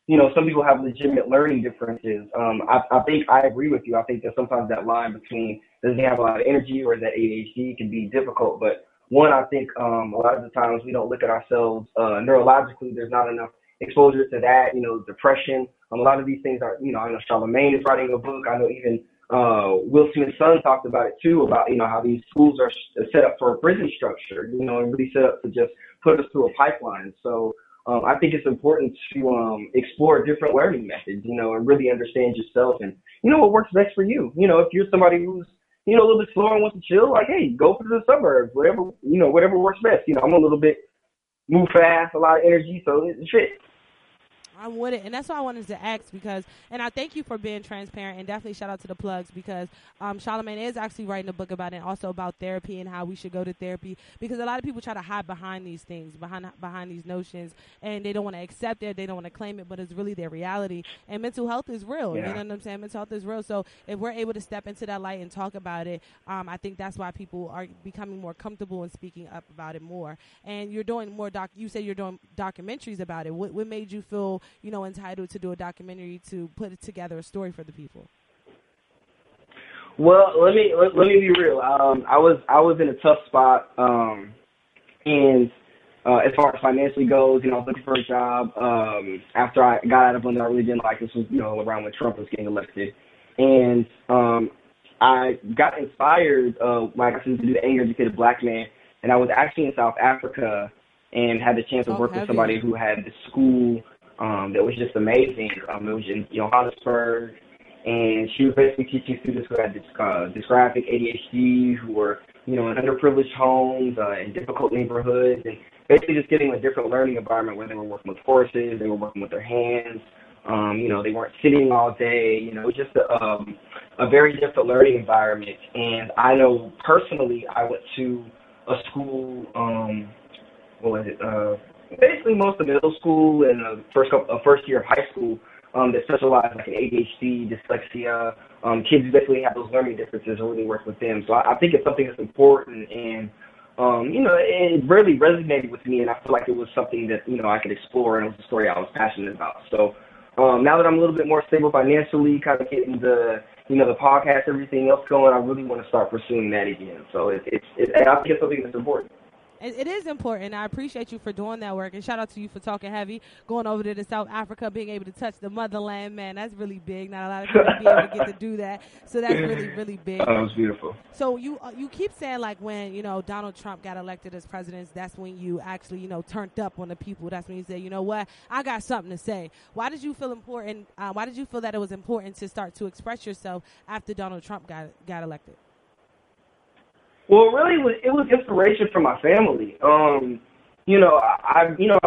you know, some people have legitimate learning differences. I think I agree with you. I think that sometimes that line between does he have a lot of energy or is that ADHD can be difficult, but one, I think a lot of the times we don't look at ourselves neurologically. There's not enough exposure to that, you know, depression. A lot of these things are, you know, I know Charlamagne is writing a book. I know even Will Smith's son talked about it too, about, you know, how these schools are set up for a prison structure, you know, and really set up to just put us through a pipeline. So I think it's important to explore different learning methods, you know, and really understand yourself and, you know, what works best for you. You know, if you're somebody who's, you know, a little bit slower and wants to chill, like, hey, go to the suburbs, whatever, you know, whatever works best. You know, I'm a little bit move fast, a lot of energy, so it's shit. I'm with it, and that's why I wanted to ask because, and I thank you for being transparent, and definitely shout out to the plugs because Charlamagne is actually writing a book about it, and also about therapy and how we should go to therapy because a lot of people try to hide behind these things, behind these notions, and they don't want to accept it, they don't want to claim it, but it's really their reality, and mental health is real, you know what I'm saying? Mental health is real, so if we're able to step into that light and talk about it, I think that's why people are becoming more comfortable and speaking up about it more, and you're doing more you say you're doing documentaries about it. What made you feel, you know, entitled to do a documentary to put together a story for the people? Well, let me be real. I was in a tough spot, and as far as financially goes, you know, I was looking for a job after I got out of one that I really didn't like. This was, you know, around when Trump was getting elected, and I got inspired, like I said, to do the Angry Educated Black Man, and I was actually in South Africa and had the chance to work with somebody who had this school that was just amazing. It was in Johannesburg, and she was basically teaching students who had dysgraphic ADHD, who were, you know, in underprivileged homes, in difficult neighborhoods, and basically just getting a different learning environment where they were working with horses, they were working with their hands, They weren't sitting all day. It was just a very different learning environment. And I know personally, I went to a school, basically most of middle school and first year of high school that specialized like in ADHD, dyslexia, kids who basically have those learning differences and really work with them. So I think it's something that's important, and it really resonated with me, and I feel like it was something that I could explore, and it was a story I was passionate about. So now that I'm a little bit more stable financially, kind of getting the podcast, everything else going, I really want to start pursuing that again. So and I think it's something that's important. It is important. I appreciate you for doing that work, and shout out to you for talking heavy, going over there to South Africa, being able to touch the motherland, man. That's really big. Not a lot of people be able to get to do that, so that's really, really big. Oh, it was beautiful. So you keep saying like when Donald Trump got elected as president, that's when you actually turned up on the people. That's when you said, you know what, I got something to say. Why did you feel important? Why did you feel that it was important to start to express yourself after Donald Trump got elected? Well, really, it was inspiration from my family. I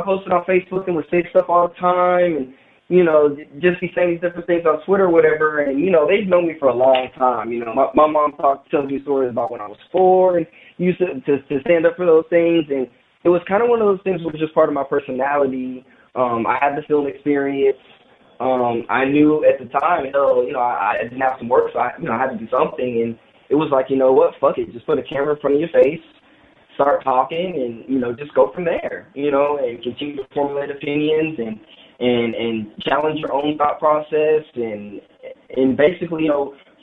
posted on Facebook and would say stuff all the time, and just be saying these different things on Twitter or whatever. And they've known me for a long time. My mom tells me stories about when I was 4 and used to stand up for those things, and it was kind of one of those things that was just part of my personality. I had the film experience. I knew at the time, I didn't have some work, so I had to do something. And it was like, you know what, fuck it. Just put a camera in front of your face, start talking, and, just go from there, and continue to formulate opinions and challenge your own thought process. And basically,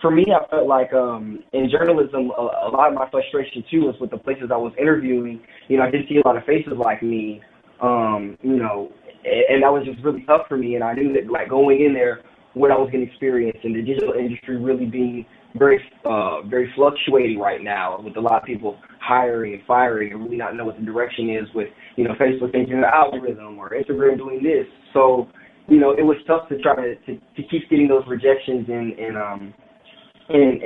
for me, I felt like in journalism, a lot of my frustration, too, was with the places I was interviewing. I didn't see a lot of faces like me, and that was just really tough for me. And I knew that, like, going in there, what I was going to experience, and the digital industry really being very fluctuating right now, with a lot of people hiring and firing and really not know what the direction is with, Facebook changing the algorithm or Instagram doing this. So, it was tough to try to keep getting those rejections and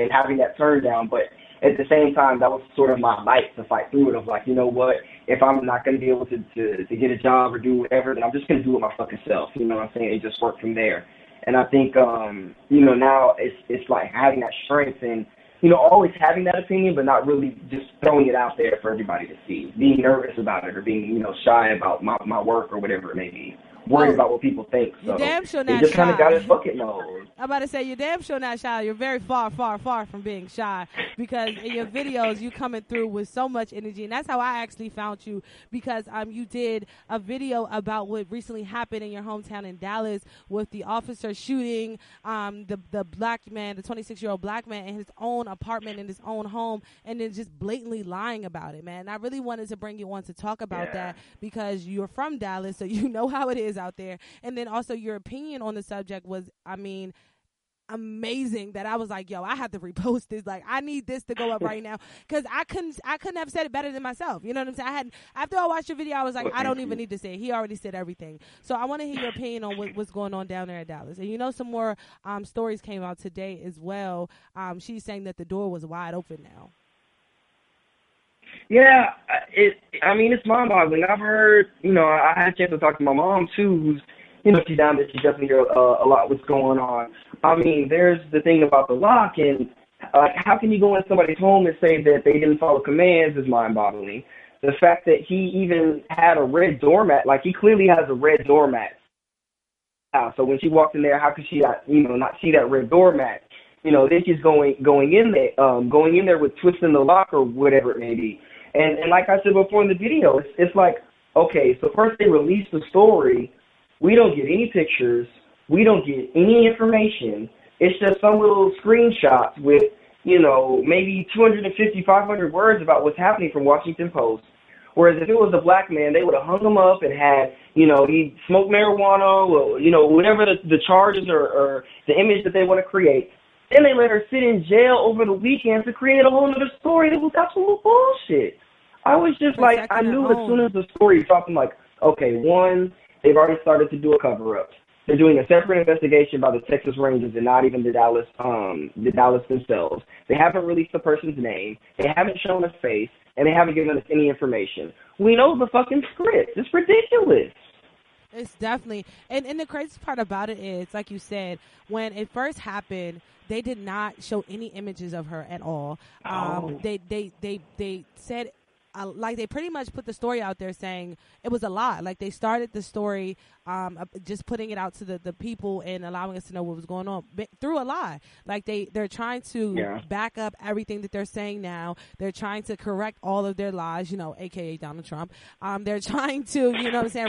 having that turn down. But at the same time, that was sort of my light to fight through it, of like, you know what, if I'm not going to be able to get a job or do whatever, then I'm just going to do it my fucking self. You know what I'm saying? And just work from there. And I think, now it's like having that strength and, always having that opinion, but not really just throwing it out there for everybody to see, being nervous about it or being, shy about my work or whatever it may be, worried about what people think. So you're damn sure not just kind of shy. got his bucket nose. I'm about to say, you're damn sure not shy. You're very far, far, far from being shy, because in your videos, you coming through with so much energy. And that's how I actually found you, because you did a video about what recently happened in your hometown in Dallas with the officer shooting the black man, the 26-year-old black man, in his own apartment, in his own home, and then just blatantly lying about it, man. And I really wanted to bring you on to talk about that, because you're from Dallas, so you know how it is out there. And then also your opinion on the subject was, amazing, that I was like, yo, I have to repost this. Like, I need this to go up right now, because I couldn't have said it better than myself. You know what I'm saying? After I watched your video, I was like, I don't even need to say it. He already said everything. So I want to hear your opinion on what's going on down there in Dallas. And some more stories came out today as well. She's saying that the door was wide open now. Yeah, it's mind-boggling. I've heard, I had a chance to talk to my mom, too, who's, she's down there. She definitely hears a lot what's going on. There's the thing about the lock, and how can you go in somebody's home and say that they didn't follow commands is mind-boggling. The fact that he even had a red doormat, like he clearly has a red doormat. So when she walked in there, how could she not see that red doormat? Then she's going in there with twisting the lock or whatever it may be. And like I said before in the video, it's like, okay, so first they release the story. We don't get any pictures. We don't get any information. It's just some little screenshots with, maybe 250, 500 words about what's happening from Washington Post. Whereas if it was a black man, they would have hung him up and had, he smoked marijuana or, whatever the charges or the image that they want to create. Then they let her sit in jail over the weekend to create a whole other story. It was absolute bullshit. I was just like, I knew as soon as the story dropped, I'm like, okay, one, they've already started to do a cover-up. They're doing a separate investigation by the Texas Rangers and not even the Dallas themselves. They haven't released the person's name. They haven't shown a face, and they haven't given us any information. We know the fucking script. It's ridiculous. It's definitely, and the crazy part about it is, like you said, when it first happened, they did not show any images of her at all. They said, like, they pretty much put the story out there saying it was a lie. Like, they started the story just putting it out to the people and allowing us to know what was going on through a lie. Like, they're trying to back up everything that they're saying now. They're trying to correct all of their lies, AKA Donald Trump. They're trying to,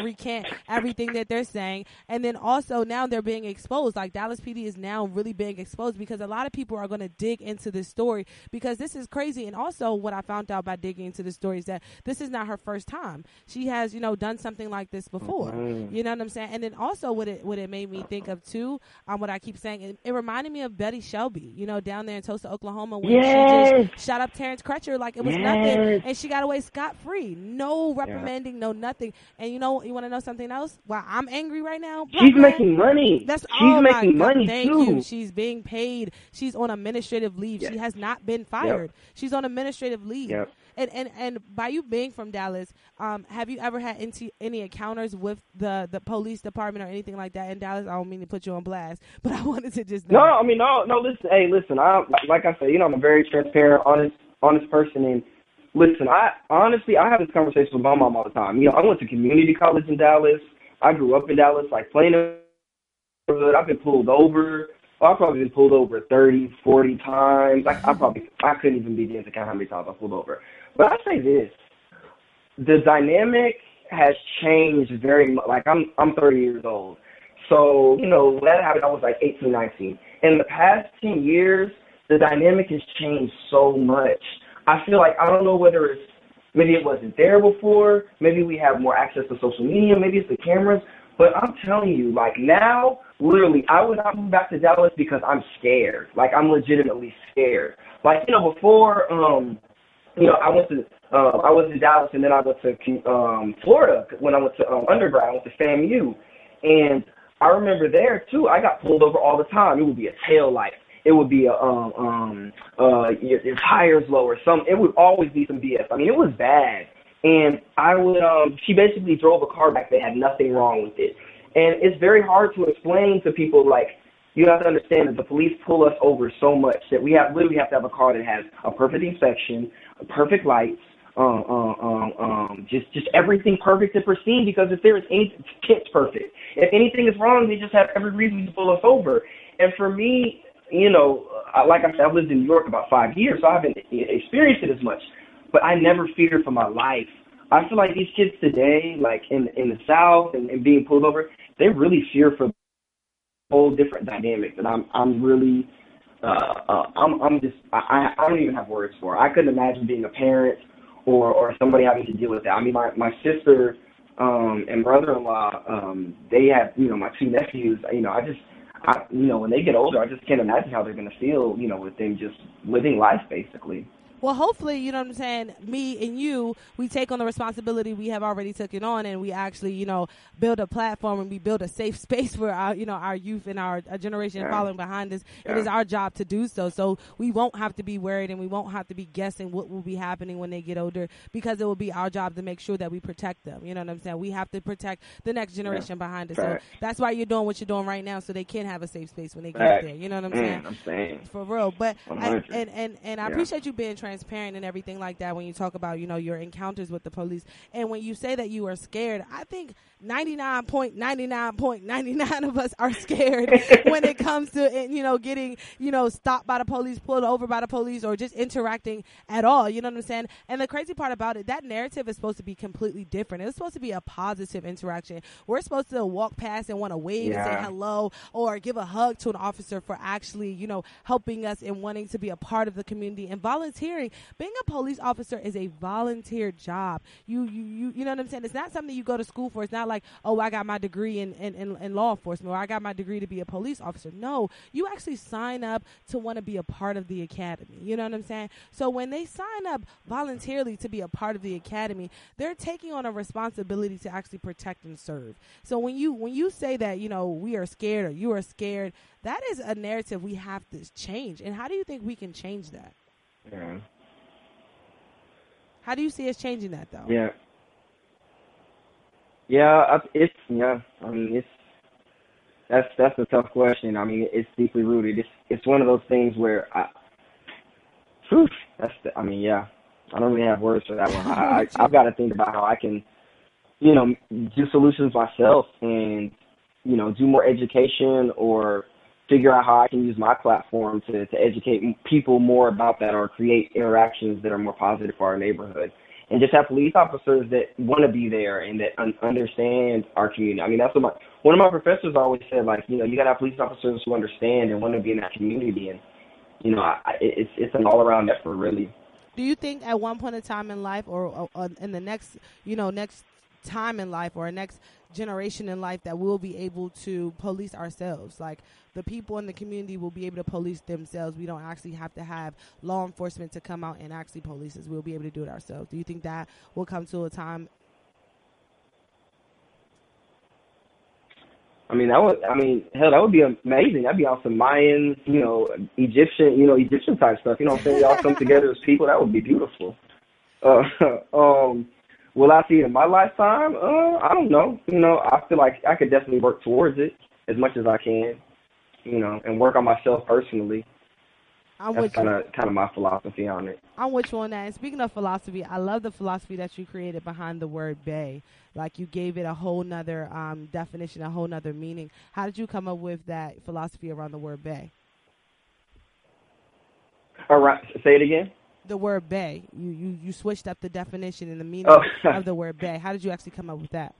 recant everything that they're saying. And then also now they're being exposed. Like, Dallas PD is now really being exposed because a lot of people are going to dig into this story because this is crazy. And also what I found out by digging into the story is that this is not her first time. She has, done something like this before. You know what I'm saying? And then also what it made me think of too, what I keep saying, it reminded me of Betty Shelby, down there in Tulsa, Oklahoma, when she just shot up Terrence Crutcher like it was nothing, and she got away scot-free. No reprimanding, no nothing. And you want to know something else? Wow, I'm angry right now. She's making money. She's making money thank too. you. She's being paid. She's on administrative leave. She has not been fired. She's on administrative leave. And by you being from Dallas, have you ever had any encounters with the police department or anything like that in Dallas? I don't mean to put you on blast, but I wanted to just know. No. Listen. Like I said, I'm a very transparent, honest person, and listen, I have this conversation with my mom all the time. I went to community college in Dallas. I grew up in Dallas, like playing in the neighborhood. I've been pulled over. I've probably been pulled over 30, 40 times. I couldn't even begin to count how many times I pulled over. But I say this, the dynamic has changed very much. Like, I'm 30 years old. So, when that happened, I was like 18, 19. In the past 10 years, the dynamic has changed so much. I feel like, I don't know whether it's, maybe it wasn't there before, maybe we have more access to social media, maybe it's the cameras, but I'm telling you, like, now, literally, I would not move back to Dallas because I'm scared. Like, I'm legitimately scared. Like, before, I was in Dallas, and then I went to Florida when I went to undergrad. I went to FAMU, and I remember there too. I got pulled over all the time. It would be a tail light. It would be your tires low or something. It would always be some BS. I mean, it was bad. And I would. She basically drove a car back that had nothing wrong with it, and it's very hard to explain to people. Like, you have to understand that the police pull us over so much that we literally have to have a car that has a perfect inspection, perfect lights, just everything perfect and pristine, because if there is anything, it's perfect. If anything is wrong, they just have every reason to pull us over. And for me, like I said, I've lived in New York about 5 years, so I haven't experienced it as much. But I never feared for my life. I feel like these kids today, like in the South and being pulled over, they really fear for whole different dynamic that I'm really I don't even have words for. I couldn't imagine being a parent or somebody having to deal with that. I mean, my sister and brother-in-law, they have, my two nephews. When they get older, I just can't imagine how they're going to feel, with them just living life basically. Well, hopefully, you know what I'm saying, me and you, we take on the responsibility we have already taken on, and we actually, build a platform and we build a safe space for our, our youth and our generation following behind us. It is our job to do so. So we won't have to be worried and we won't have to be guessing what will be happening when they get older, because it will be our job to make sure that we protect them. You know what I'm saying? We have to protect the next generation behind us. So that's why you're doing what you're doing right now, so they can have a safe space when they get there. You know what I'm saying? For real. But I appreciate you being transparent and everything like that when you talk about, your encounters with the police. And when you say that you are scared, I think 99.99.99 of us are scared when it comes to, getting, stopped by the police, pulled over by the police, or just interacting at all. You know what I'm saying? And the crazy part about it, that narrative is supposed to be completely different. It's supposed to be a positive interaction. We're supposed to walk past and want to wave and say hello or give a hug to an officer for actually, helping us and wanting to be a part of the community and volunteering. Being a police officer is a volunteer job. You know what I'm saying? It's not something you go to school for. It's not like, oh, I got my degree in law enforcement, or I got my degree to be a police officer. No, you actually sign up to want to be a part of the academy. You know what I'm saying? So when they sign up voluntarily to be a part of the academy, they're taking on a responsibility to actually protect and serve. So when you say that, we are scared or you are scared, that is a narrative we have to change. And how do you think we can change that? Yeah. How do you see us changing that, though? Yeah. That's a tough question. I mean, it's deeply rooted. It's one of those things where I don't really have words for that one. I've got to think about how I can, do solutions myself and, do more education or figure out how I can use my platform to educate people more about that or create interactions that are more positive for our neighborhood. And just have police officers that want to be there and that understand our community. I mean, that's what one of my professors always said, like, you got to have police officers who understand and want to be in that community. And, it's an all-around effort, really. Do you think at one point in time in life or in the next, next time in life or next generation in life that we'll be able to police ourselves? Like the people in the community will be able to police themselves. We don't actually have to have law enforcement to come out and actually police us. We'll be able to do it ourselves. Do you think that will come to a time? That would be amazing. That'd be on some Mayan, Egyptian type stuff. You know what I'm saying? Y'all come together as people. That would be beautiful. Will I see it in my lifetime? I don't know. I feel like I could definitely work towards it as much as I can, and work on myself personally. That's kind of my philosophy on it. I'm with you on that. And speaking of philosophy, I love the philosophy that you created behind the word "bay." Like you gave it a whole nother definition, a whole nother meaning. How did you come up with that philosophy around the word "bay"? All right, say it again. The word "bay." You switched up the definition and the meaning of the word "bay." How did you actually come up with that?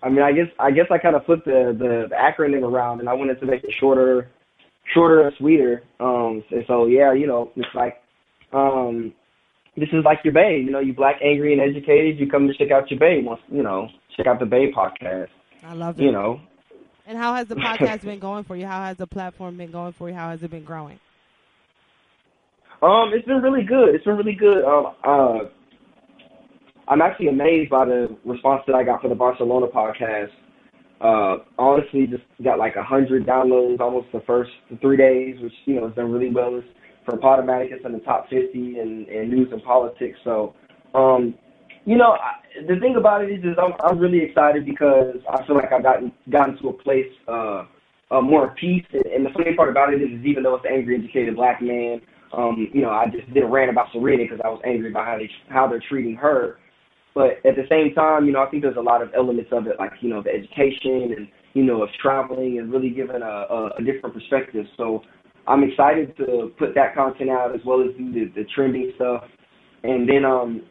I guess I kind of flipped the acronym around, and I wanted to make it shorter and sweeter. And so yeah, it's like this is like your Bay. You black, angry, and educated. You come to check out your Bay. Check out the Bay podcast. I love it. And how has the podcast been going for you? How has the platform been going for you? How has it been growing? It's been really good. I'm actually amazed by the response that I got for the Barcelona podcast. Honestly, just got like 100 downloads almost the first 3 days, which, has done really well. For Podomatic, it's in the top 50 in news and politics. So, the thing about it is I'm really excited because I feel like I've gotten to a place more peace. And the funny part about it is even though it's an angry, educated black man, I just did a rant about Serena because I was angry about how they're treating her. But at the same time, I think there's a lot of elements of it, like, the education and, of traveling and really giving a different perspective. So I'm excited to put that content out as well as do the trending stuff. And then,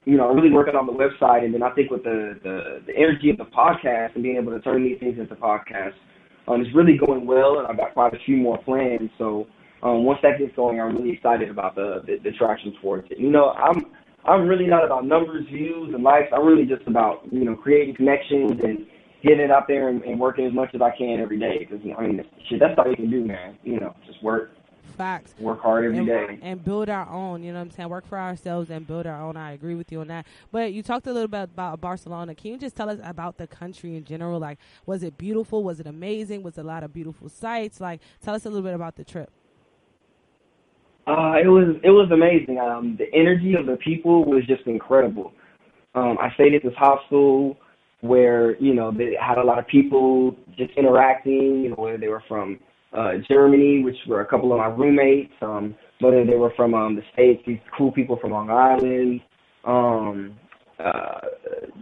really working on the website. And then I think with the energy of the podcast and being able to turn these things into podcasts, it's really going well. And I've got quite a few more plans. So once that gets going, I'm really excited about the traction towards it. I'm really not about numbers, views, and likes. I'm really just about, creating connections and getting it out there and working as much as I can every day. Because, that's all you can do, man. Just work. Facts. Work hard every day. And build our own, you know what I'm saying? Work for ourselves and build our own. I agree with you on that. But you talked a little bit about Barcelona. Can you just tell us about the country in general? Like, was it beautiful? Was it amazing? Was it a lot of beautiful sights? Like, tell us a little bit about the trip. It was amazing. The energy of the people was just incredible. I stayed at this hostel where, they had a lot of people just interacting, whether they were from Germany, which were a couple of my roommates, whether they were from the States, these cool people from Long Island,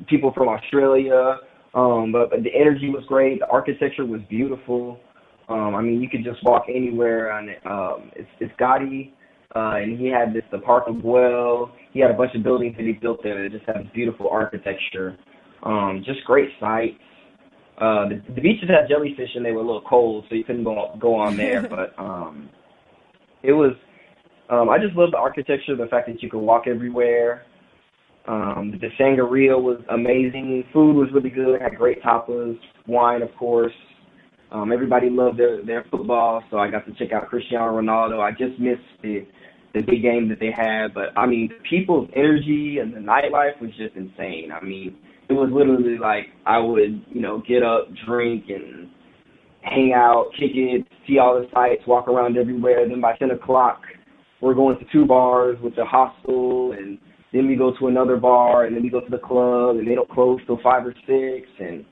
people from Australia. But the energy was great. The architecture was beautiful. You could just walk anywhere, and it's Gotti, and he had the Park of Güell. He had a bunch of buildings that he built there that just had this beautiful architecture. Just great sights. The beaches had jellyfish, and they were a little cold, so you couldn't go on there. But it was. I just love the architecture, the fact that you could walk everywhere. The sangria was amazing. Food was really good. Had great tapas, wine, of course. Everybody loved their football, so I got to check out Cristiano Ronaldo. I just missed the big game that they had, but the people's energy and the nightlife was just insane. It was literally like I would, get up, drink, and hang out, kick it, see all the sights, walk around everywhere. Then by 10 o'clock, we're going to 2 bars with the hostel, and then we go to another bar, and then we go to the club, and they don't close till 5 or 6, and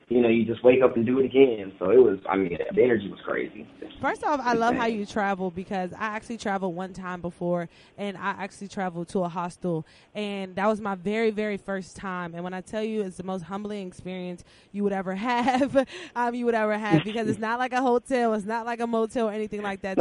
you just wake up and do it again. So it was, the energy was crazy. First off, I love how you travel, because I actually traveled one time before, and I actually traveled to a hostel, and that was my very, very first time. And when I tell you, it's the most humbling experience you would ever have, because it's not like a hotel, it's not like a motel or anything like that.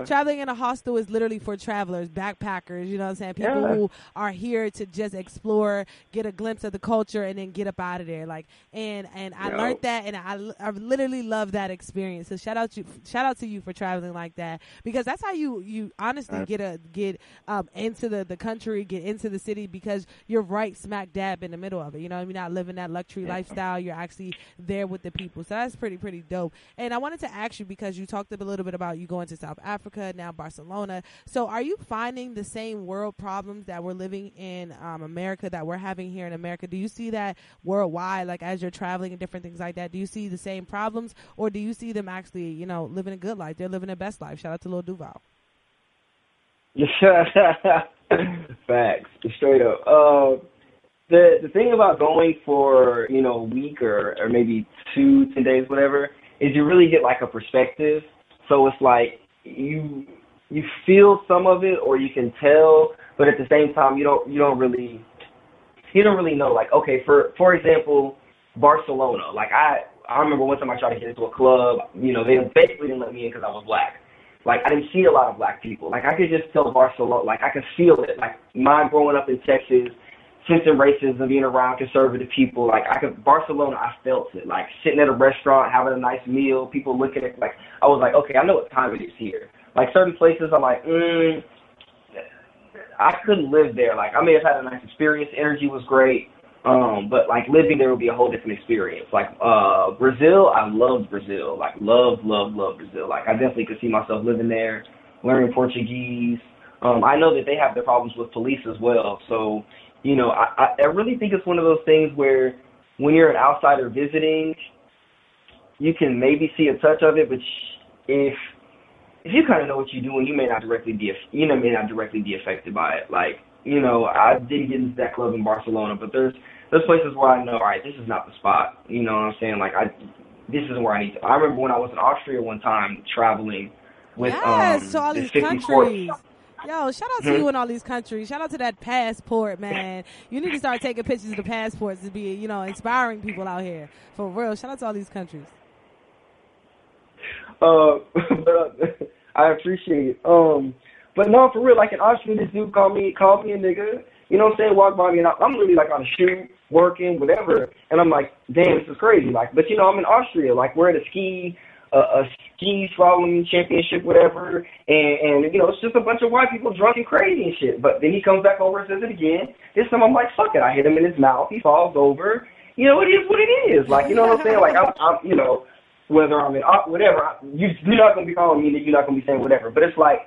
Traveling in a hostel is literally for travelers, backpackers, you know what I'm saying? People who are here to just explore, get a glimpse of the culture, and then get up out of there. And I learned that, and I literally love that experience. So shout out to you for traveling like that, because that's how you honestly get into the country, get into the city, because you're right smack dab in the middle of it. You know, you're not living that luxury lifestyle. You're actually there with the people. So that's pretty dope. And I wanted to ask you, because you talked a little bit about you going to South Africa, now Barcelona. So are you finding the same world problems that we're living in America that we're having here in America? Do you see that worldwide, like as you're traveling and different things like that? Do you see the same problems, or do you see them actually, living a good life? They're living their best life. Shout out to Lil Duval. Facts, straight up. The thing about going for a week or maybe 2-10 days, whatever, is you really get like a perspective. So it's like you feel some of it, or you can tell, but at the same time you don't really know. Like, okay, for example, Barcelona. Like I remember one time I tried to get into a club. They basically didn't let me in because I was black. Like, I didn't see a lot of black people. Like, I could just tell Barcelona. Like, I could feel it. Like, my growing up in Texas, sensing racism, being around conservative people. Like, Barcelona, I felt it. Like, sitting at a restaurant, having a nice meal, people looking at, like, I was like, okay, I know what time it is here. Like, certain places, I'm like, I couldn't live there. Like, I may have had a nice experience. Energy was great. But like living there would be a whole different experience. Like Brazil, I loved Brazil. Like love Brazil. Like I definitely could see myself living there, learning Portuguese. I know that they have their problems with police as well. So, I really think it's one of those things where when you're an outsider visiting, you can maybe see a touch of it, but if you kind of know what you're doing, you may not directly be affected by it. Like, I didn't get into that club in Barcelona, but there's places where I know, all right, this is not the spot. You know what I'm saying? Like, this isn't where I need to. I remember when I was in Austria one time traveling with to all these countries. Yo, shout out to you in all these countries. Shout out to that passport, man. You need to start taking pictures of the passports to be, inspiring people out here. For real. Shout out to all these countries. I appreciate it. But no, for real, like in Austria, this dude called me a nigga. You know what I'm saying? Walked by me, and I'm really like on a shoot, working, whatever. And I'm like, damn, this is crazy. Like, but I'm in Austria. Like, we're at a ski slalom championship, whatever. And it's just a bunch of white people drunk and crazy and shit. But then he comes back over and says it again. This time I'm like, fuck it. I hit him in his mouth. He falls over. It is what it is. Like, you know what I'm saying? Like, I'm whether I'm in whatever, you're not gonna be calling me. You're not gonna be saying whatever. But it's like,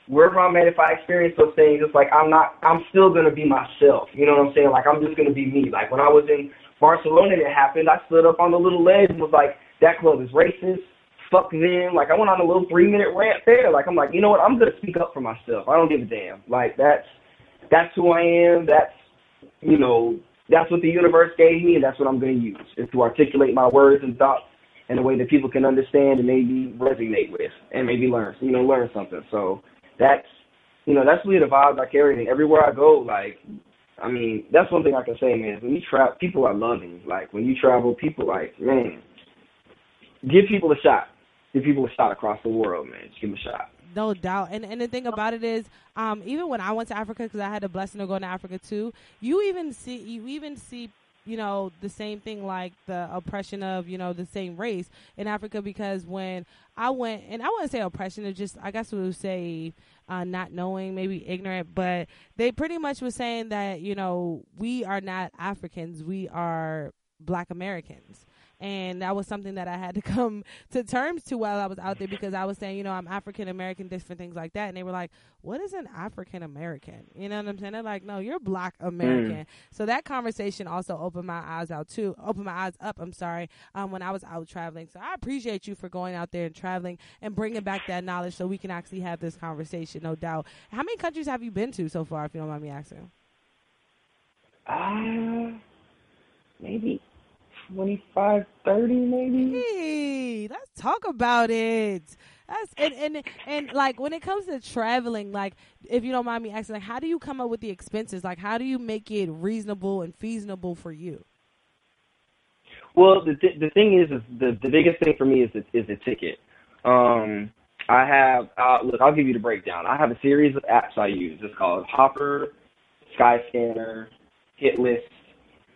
wherever I'm at, if I experience those things, it's like I'm still going to be myself. You know what I'm saying? Like, I'm just going to be me. Like, when I was in Barcelona, it happened. I stood up on the little ledge and was like, that club is racist. Fuck them. Like, I went on a little 3-minute rant there. Like, I'm like, you know what? I'm going to speak up for myself. I don't give a damn. Like, that's who I am. That's what the universe gave me, and that's what I'm going to use, is to articulate my words and thoughts in a way that people can understand and maybe resonate with and maybe learn something. So, that's really the vibe I carry. And everywhere I go, like, that's one thing I can say, man. When you travel, people are loving. Like, when you travel, people like, man, give people a shot. Give people a shot across the world, man. Just give them a shot. No doubt. And the thing about it is, even when I went to Africa, because I had the blessing of going to Africa too, you even see the same thing, like the oppression of, the same race in Africa, because when I went, and I wouldn't say oppression, it's just, I guess we would say not knowing, maybe ignorant, but they pretty much were saying that, we are not Africans, we are Black Americans. And that was something that I had to come to terms to while I was out there, because I was saying, I'm African American, different things like that. And they were like, what is an African American? You know what I'm saying? They're like, no, you're Black American. So that conversation also opened my eyes up, when I was out traveling. So I appreciate you for going out there and traveling and bringing back that knowledge so we can actually have this conversation, no doubt. How many countries have you been to so far, if you don't mind me asking? Maybe 25, 30, maybe. Hey, let's talk about it. That's and like when it comes to traveling, like if you don't mind me asking, like how do you come up with the expenses? Like how do you make it reasonable and feasible for you? Well, the thing is the biggest thing for me is the ticket. I have look, I'll give you the breakdown. I have a series of apps I use. It's called Hopper, Skyscanner, Hitlist,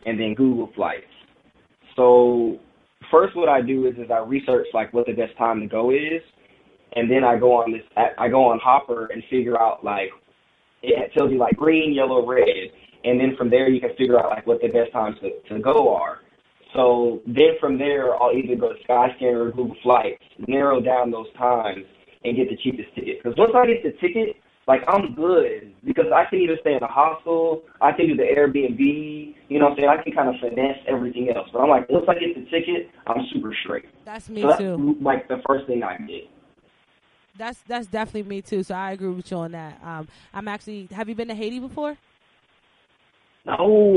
and then Google Flights. So first, what I do is I research like what the best time to go is, and then I go on Hopper and figure out like it tells you like green, yellow, red, and then from there you can figure out like what the best times to go are. So then from there, I'll either go to Skyscanner or Google Flights, narrow down those times, and get the cheapest ticket. Because once I get the ticket, like, I'm good. Because I can either stay in a hostel, I can do the Airbnb, you know what I'm saying? I can kind of finesse everything else. But I'm like, once I get the ticket, I'm super straight. That's me so too. That's, like, the first thing I get. That's definitely me too. So I agree with you on that. I'm actually. Have you been to Haiti before? No.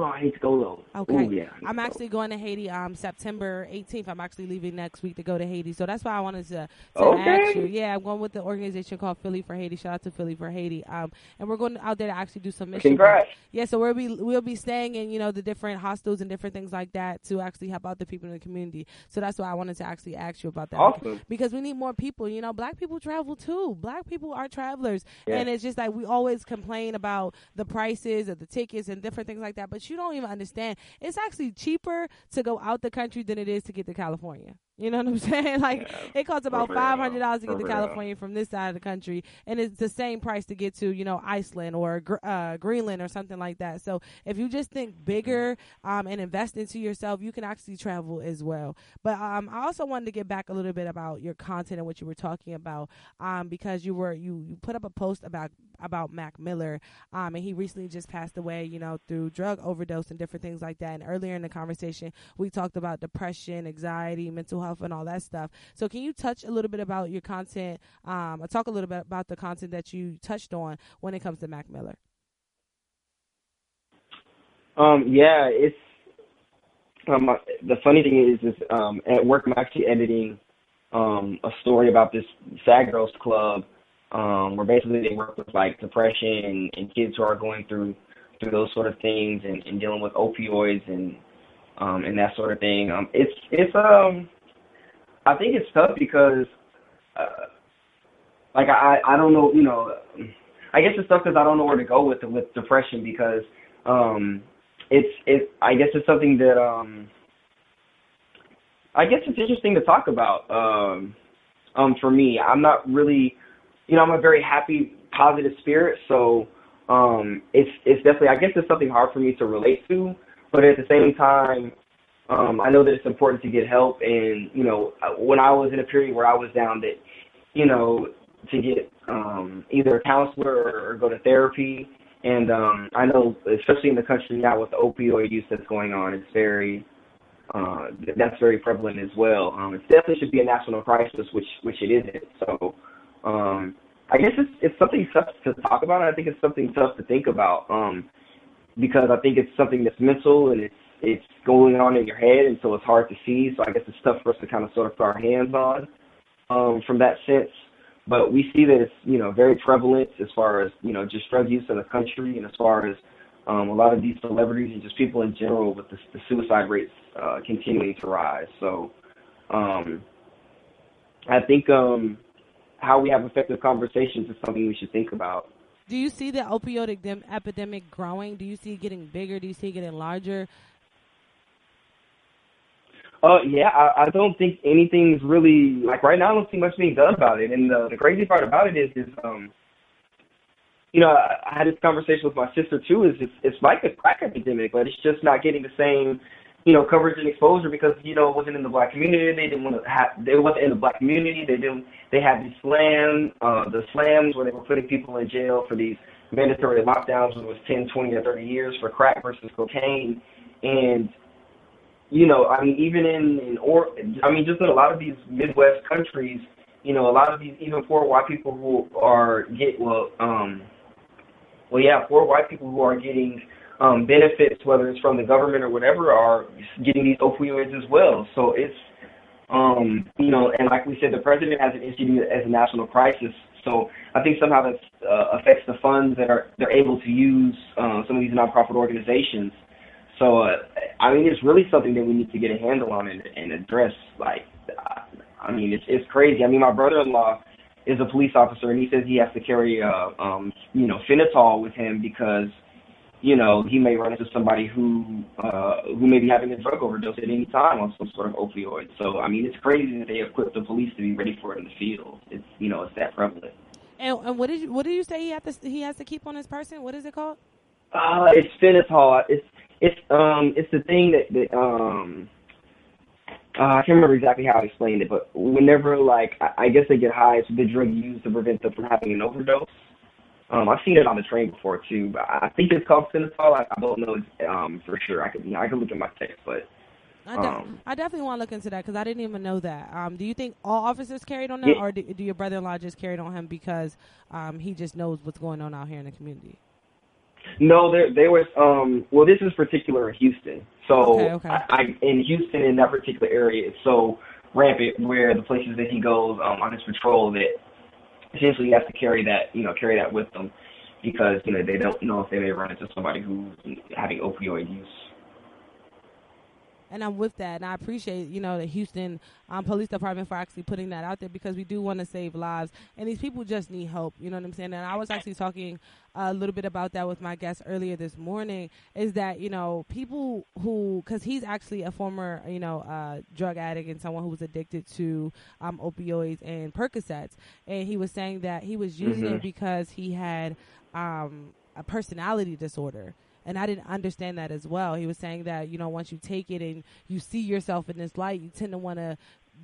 I hate to go though. Okay. Ooh, yeah, I'm actually going to Haiti September 18th. I'm actually leaving next week to go to Haiti. So that's why I wanted to ask you. Yeah, I'm going with the organization called Philly for Haiti. Shout out to Philly for Haiti. And we're going out there to actually do some mission Congrats. work. Yeah, so we'll be staying in, the different hostels and different things like that to actually help out the people in the community. So that's why I wanted to actually ask you about that. Awesome. Because we need more people. Black people travel too. Black people are travelers. Yeah. And it's just like we always complain about the prices of the tickets and different things like that. But you don't even understand. It's actually cheaper to go out the country than it is to get to California. You know what I'm saying? Like, it costs about $500 to get to California from this side of the country, and it's the same price to get to, Iceland or Greenland or something like that. So if you just think bigger and invest into yourself, you can actually travel as well. But I also wanted to get back a little bit about your content and what you were talking about, because you put up a post about Mac Miller, and he recently just passed away, through drug overdose and different things like that. And earlier in the conversation, we talked about depression, anxiety, mental health, and all that stuff. So can you touch a little bit about your content, or talk a little bit about the content that you touched on when it comes to Mac Miller? Yeah, it's the funny thing is at work I'm actually editing a story about this Sad Girls Club, where basically they work with like depression and kids who are going through those sort of things and dealing with opioids and that sort of thing. I think it's tough because like I don't know, I guess it's tough because I don't know where to go with depression because I guess it's something that I guess it's interesting to talk about. For me, I'm not really, I'm a very happy, positive spirit, so it's definitely, I guess it's something hard for me to relate to, but at the same time, I know that it's important to get help, and, when I was in a period where I was down, that, to get either a counselor or go to therapy, and I know, especially in the country now with the opioid use that's going on, it's that's very prevalent as well. It definitely should be a national crisis, which it isn't, so I guess it's something tough to talk about, and I think it's something tough to think about, because I think it's something that's mental, and it's going on in your head, and so it's hard to see. So I guess it's tough for us to kind of sort of put our hands on from that sense. But we see that it's, very prevalent as far as, just drug use in the country, and as far as a lot of these celebrities and just people in general with the suicide rates continuing to rise. So I think how we have effective conversations is something we should think about. Do you see the opioid epidemic growing? Do you see it getting bigger? Do you see it getting larger? Yeah, I don't think anything's really, like right now I don't see much being done about it. And the crazy part about it is I had this conversation with my sister too, it's like a crack epidemic, but it's just not getting the same, coverage and exposure because, it wasn't in the black community. They wasn't in the black community. They had these slams where they were putting people in jail for these mandatory lockdowns when it was 10, 20, or 30 years for crack versus cocaine. And, even just in a lot of these Midwest countries, a lot of these even poor white people who are poor white people who are getting benefits, whether it's from the government or whatever, are getting these opioids as well. So it's, and like we said, the president has it issued as a national crisis. So I think somehow that affects the funds that they're able to use some of these nonprofit organizations. So it's really something that we need to get a handle on and address. It's crazy. My brother-in-law is a police officer, and he says he has to carry phenol with him because he may run into somebody who may be having a drug overdose at any time on some sort of opioid. So it's crazy that they equip the police to be ready for it in the field. It's it's that prevalent. And what did you say he has to keep on his person? What is it called? It's phenol. It's the thing that I can't remember exactly how I explained it, but whenever I guess they get high, it's the drug used to prevent them from having an overdose. I've seen it on the train before too, but I think it's called phenol. I don't know for sure. I can look at my text, but I definitely want to look into that because I didn't even know that. Do you think all officers carried on that, or do your brother-in-law just carried on him because he just knows what's going on out here in the community? No, there was. Well, this is particular in Houston. So okay. In Houston, in that particular area, it's so rampant where the places that he goes on his patrol that essentially he has to carry that with them because they don't know if they may run into somebody who's having opioid use. And I'm with that, and I appreciate, the Houston Police Department for actually putting that out there because we do want to save lives, and these people just need help, you know what I'm saying? And I was actually talking a little bit about that with my guest earlier this morning, is that, people because he's actually a former, drug addict and someone who was addicted to opioids and Percocets, and he was saying that he was using it because he had a personality disorder. And I didn't understand that as well. He was saying that, once you take it and you see yourself in this light, you tend to want to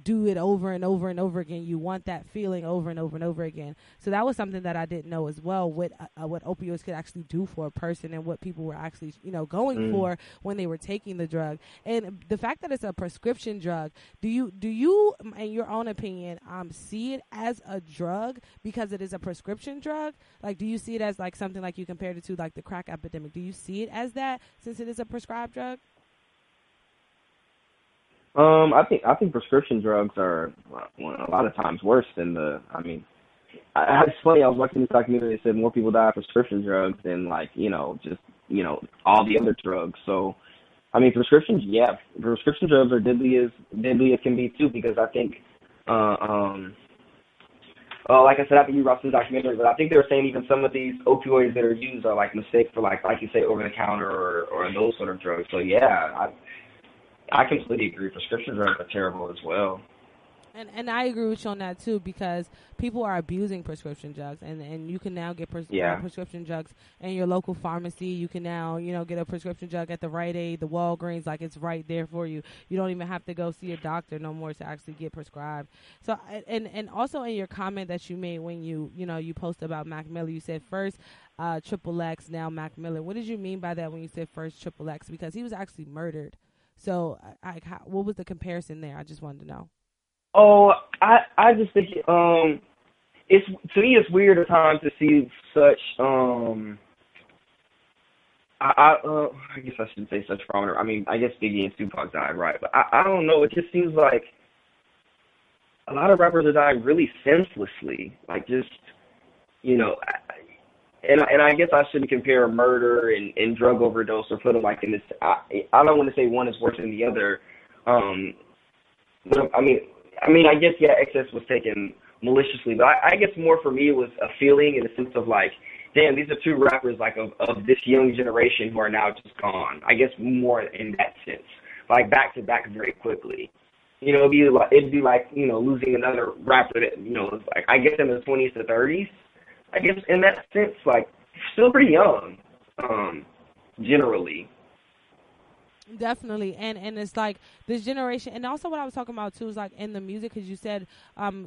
do it over and over and over again. You want that feeling over and over and over again. So that was something that I didn't know as well, what opioids could actually do for a person and what people were actually, going for when they were taking the drug. And the fact that it's a prescription drug, do you, in your own opinion, see it as a drug because it is a prescription drug? Like, do you see it as like something like you compared it to like the crack epidemic? Do you see it as that since it is a prescribed drug? I think prescription drugs are a lot of times worse than it's funny. I was watching this documentary that said more people die of prescription drugs than all the other drugs. So, prescription drugs are deadly as can be too, because I think, like I said, I think you watched the documentary, but I think they were saying even some of these opioids that are used are like mistakes for like you say over the counter or those sort of drugs. So yeah, I completely agree. Prescription drugs are terrible as well. And I agree with you on that too, because people are abusing prescription drugs, and you can now get prescription drugs in your local pharmacy. You can now get a prescription drug at the Rite Aid, the Walgreens, like it's right there for you. You don't even have to go see a doctor no more to actually get prescribed. So and also in your comment that you made when you posted about Mac Miller, you said first XXX, now Mac Miller. What did you mean by that when you said first XXX? Because he was actually murdered. So, what was the comparison there? I just wanted to know. Oh, I just think it's to me it's weird at times to see such I guess I shouldn't say such prominent. I guess Biggie and Tupac died, right? But I don't know. It just seems like a lot of rappers are dying really senselessly, like just And I guess I shouldn't compare murder and drug overdose or put them like in this. I don't want to say one is worse than the other. But I guess excess was taken maliciously, but I guess more for me it was a feeling in the sense of like, damn, these are two rappers like of this young generation who are now just gone. I guess more in that sense, like back to back very quickly. It'd be like losing another rapper that like I guess in the 20s to 30s. I guess in that sense, like, still pretty young, generally. Definitely, and it's like this generation, and also what I was talking about too is like in the music, because you said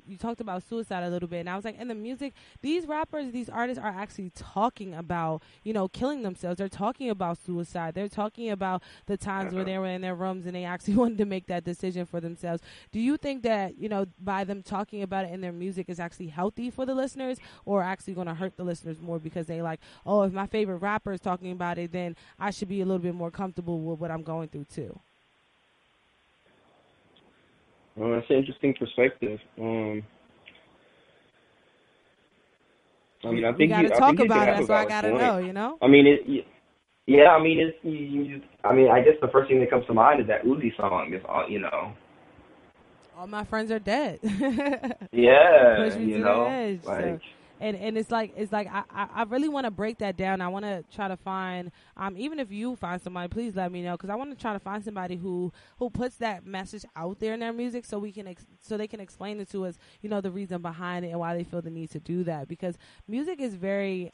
you talked about suicide a little bit, and I was like, in the music, these rappers, these artists are actually talking about, you know, killing themselves. They're talking about suicide. They're talking about the times where they were in their rooms and they actually wanted to make that decision for themselves. Do you think that, you know, by them talking about it in their music is actually healthy for the listeners, or actually going to hurt the listeners more because they like, oh, if my favorite rapper is talking about it, then I should be a little bit more comfortable with what I'm going through too? Well, that's an interesting perspective. I mean, I think you gotta talk about it. That's why I gotta know. You know. I mean, yeah. I mean, I mean, I guess the first thing that comes to mind is that Uzi song. Is you know. All my friends are dead. Yeah, Push me you to know, the edge. like. So. And it's like I really want to break that down. I want to try to find even if you find somebody, please let me know, because I want to try to find somebody who puts that message out there in their music, so we can so they can explain it to us, you know, the reason behind it and why they feel the need to do that, because music is very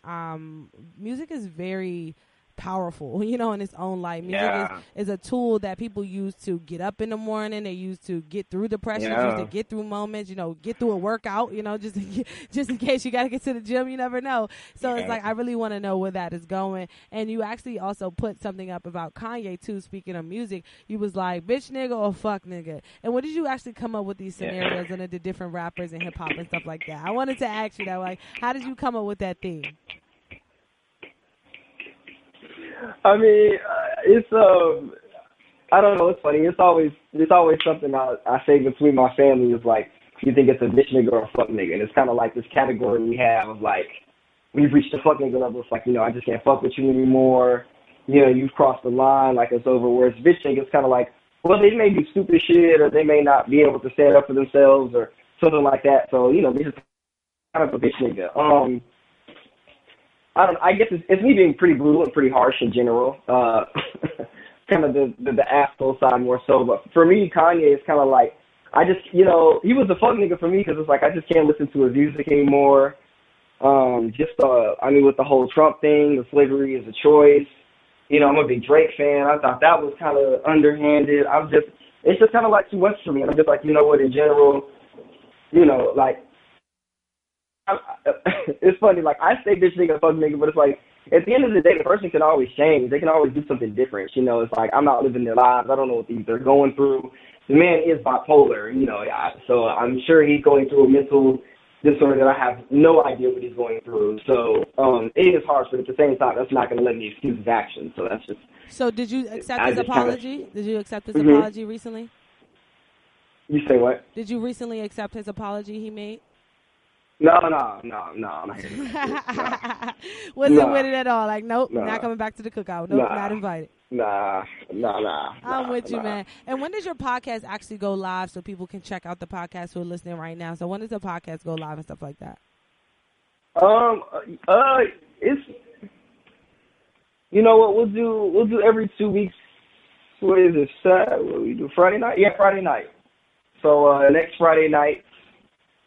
powerful, you know, in its own light. Music is a tool that people use to get up in the morning. They use to get through depression, use to get through moments, you know, get through a workout, you know, just in case you got to get to the gym, you never know. So it's like, I really want to know where that is going. And you actually also put something up about Kanye too, speaking of music. You was like, bitch nigga or fuck nigga. And when did you actually come up with these scenarios and the different rappers and hip hop and stuff like that? I wanted to ask you that, like, how did you come up with that theme? I mean, it's I don't know. It's funny. It's always something I say between my family is like, you think it's a bitch nigga or a fuck nigga, and it's kind of like this category we have of like, we've reached the fuck nigga level. It's like, you know, I just can't fuck with you anymore. You know, you've crossed the line. Like, it's over. Whereas bitch nigga, it's kind of like, well, they may do stupid shit, or they may not be able to stand up for themselves, or something like that. So, you know, this is kind of a bitch nigga. I guess it's me being pretty brutal and pretty harsh in general. Kind of the asshole side more so. But for me, Kanye is kind of like, I just, you know, he was a fuck nigga for me because it's like, I just can't listen to his music anymore. I mean, with the whole Trump thing, the slavery is a choice. You know, I'm a big Drake fan. I thought that was kind of underhanded. It's just kind of like too much for me. I'm just like, you know what, in general, you know, like, it's funny, like, I say bitch nigga, fuck nigga, but it's like, at the end of the day, the person can always change. They can always do something different. You know, it's like, I'm not living their lives. I don't know what they're going through. The man is bipolar, you know, so I'm sure he's going through a mental disorder that I have no idea what he's going through. So it is harsh, but at the same time, that's not going to let me excuse his actions. So that's just. So did you accept his apology? Did you accept his apology recently? You say what? Did you recently accept his apology he made? No, I'm not here. No. Wasn't with it at all. Like, nope, not coming back to the cookout. Nope, not invited. Nah. I'm with you, man. And when does your podcast actually go live so people can check out the podcast who are listening right now? So when does the podcast go live and stuff like that? It's, you know what, we'll do every 2 weeks. What is it? What we do? Friday night? Yeah, Friday night. So next Friday night,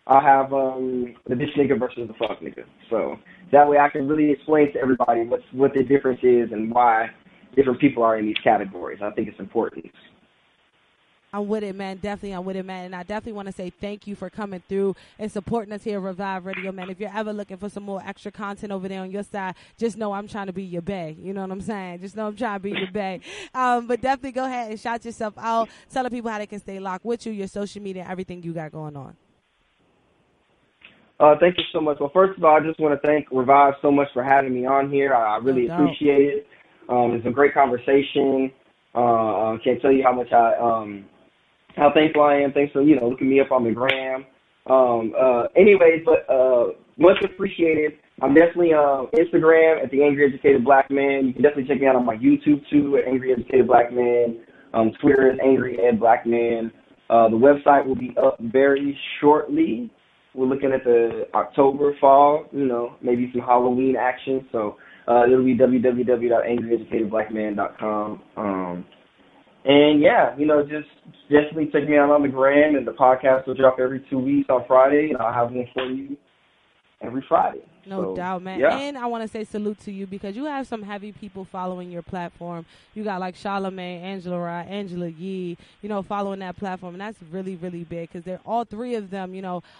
I'll have the bitch nigga versus the fuck nigga. So that way I can really explain to everybody what the difference is and why different people are in these categories. I think it's important. I'm with it, man. Definitely, I'm with it, man. And I definitely want to say thank you for coming through and supporting us here at Revive Radio, man. If you're ever looking for some more extra content over there on your side, just know I'm trying to be your bae. You know what I'm saying? Just know I'm trying to be your bae. But definitely go ahead and shout yourself out. Tell the people how they can stay locked with you, your social media, everything you got going on. Thank you so much. Well, first of all, I just want to thank Revive so much for having me on here. I really appreciate it. It's a great conversation. Can't tell you how much how thankful I am. Thanks for, you know, looking me up on the gram. Anyways, but much appreciated. I'm definitely on Instagram at the Angry Educated Black Man. You can definitely check me out on my YouTube too at Angry Educated Black Man. Twitter is Angry Ed Black Man. The website will be up very shortly. We're looking at the October, fall, you know, maybe some Halloween action. So it'll be www.angryeducatedblackman.com. And yeah, you know, just definitely check me out on the gram, and the podcast will drop every 2 weeks on Friday, and I'll have one for you every Friday. No doubt, man. Yeah. And I want to say salute to you because you have some heavy people following your platform. You got like Charlamagne, Angela Rye, Angela Yee, following that platform. And that's really, really big because they're all three of them,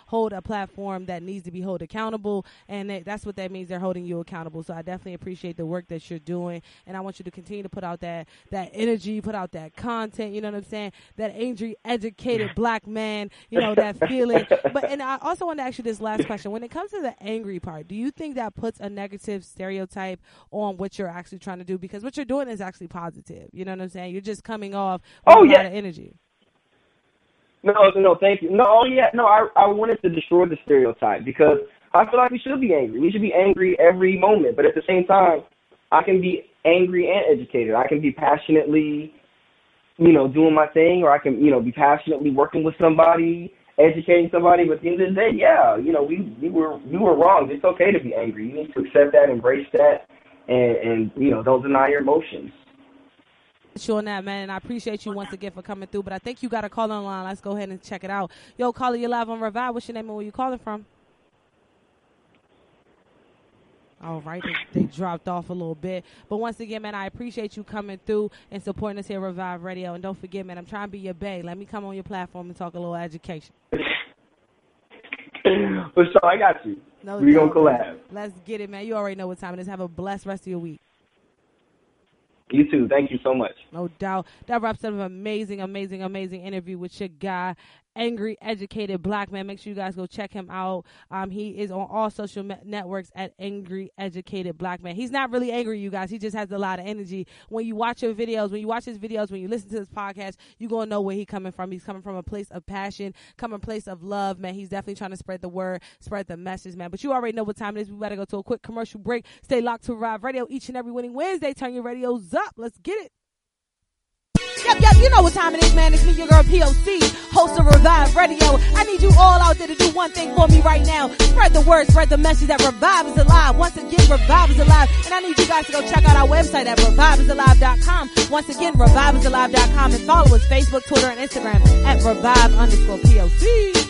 hold a platform that needs to be held accountable. And that's what that means. They're holding you accountable. So I definitely appreciate the work that you're doing. And I want you to continue to put out that energy, put out that content, you know what I'm saying? That angry, educated black man, that feeling. And I also want to ask you this last question. When it comes to the angry part, do you think that puts a negative stereotype on what you're actually trying to do? Because what you're doing is actually positive. You know what I'm saying? You're just coming off with a lot of energy. No, thank you. I wanted to destroy the stereotype because I feel like we should be angry. We should be angry every moment. But at the same time, I can be angry and educated. I can be passionately, doing my thing, or I can, be passionately working with somebody, educating somebody. But at the end of the day, we were wrong. It's okay to be angry. You need to accept that, embrace that, and don't deny your emotions. On that, man, and I appreciate you once again for coming through. But I think you got a call online. Let's go ahead and check it out. Yo, caller, you're live on Revive. What's your name and where you calling from? All right, they dropped off a little bit. But once again, man, I appreciate you coming through and supporting us here at Revive Radio. And don't forget, man, I'm trying to be your bae. Let me come on your platform and talk a little education. For sure, I got you. We're going to collab. Let's get it, man. You already know what time it is. Have a blessed rest of your week. You too. Thank you so much. No doubt. That wraps up an amazing, amazing, amazing interview with your guy, Angry Educated Black Man. Make sure you guys go check him out. He is on all social networks at Angry Educated Black Man. He's not really angry, you guys. He just has a lot of energy. When you watch your videos, when you watch his videos, when you listen to his podcast, you're going to know where he's coming from. He's coming from a place of passion, coming from a place of love, man. He's definitely trying to spread the word, spread the message, man. But you already know what time it is. We better go to a quick commercial break. Stay locked to Revive Radio each and every winning Wednesday. Turn your radios up. Let's get it. Yep, you know what time it is, man. It's me, your girl P.O.C, host of Revive Radio. I need you all out there to do one thing for me right now. Spread the word, spread the message that Revive is alive. Once again, Revive is alive. And I need you guys to go check out our website at reviveisalive.com. Once again, reviveisalive.com, and follow us Facebook, Twitter, and Instagram at Revive_POC.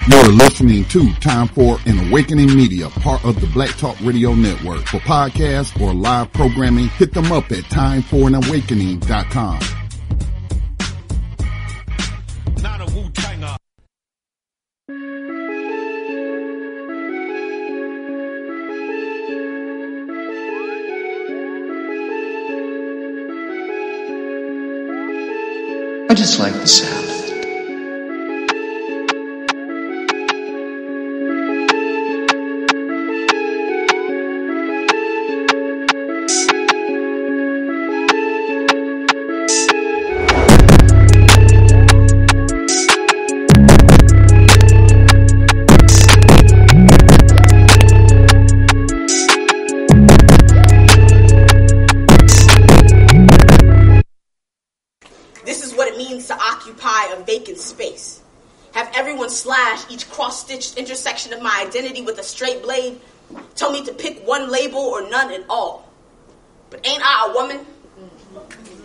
You're listening to Time for an Awakening Media, part of the Black Talk Radio Network. For podcasts or live programming, hit them up at timeforanawakening.com. Not a Wu-Tanger. I just like the sound. Space. Have everyone slash each cross-stitched intersection of my identity with a straight blade. Tell me to pick one label or none at all. But ain't I a woman?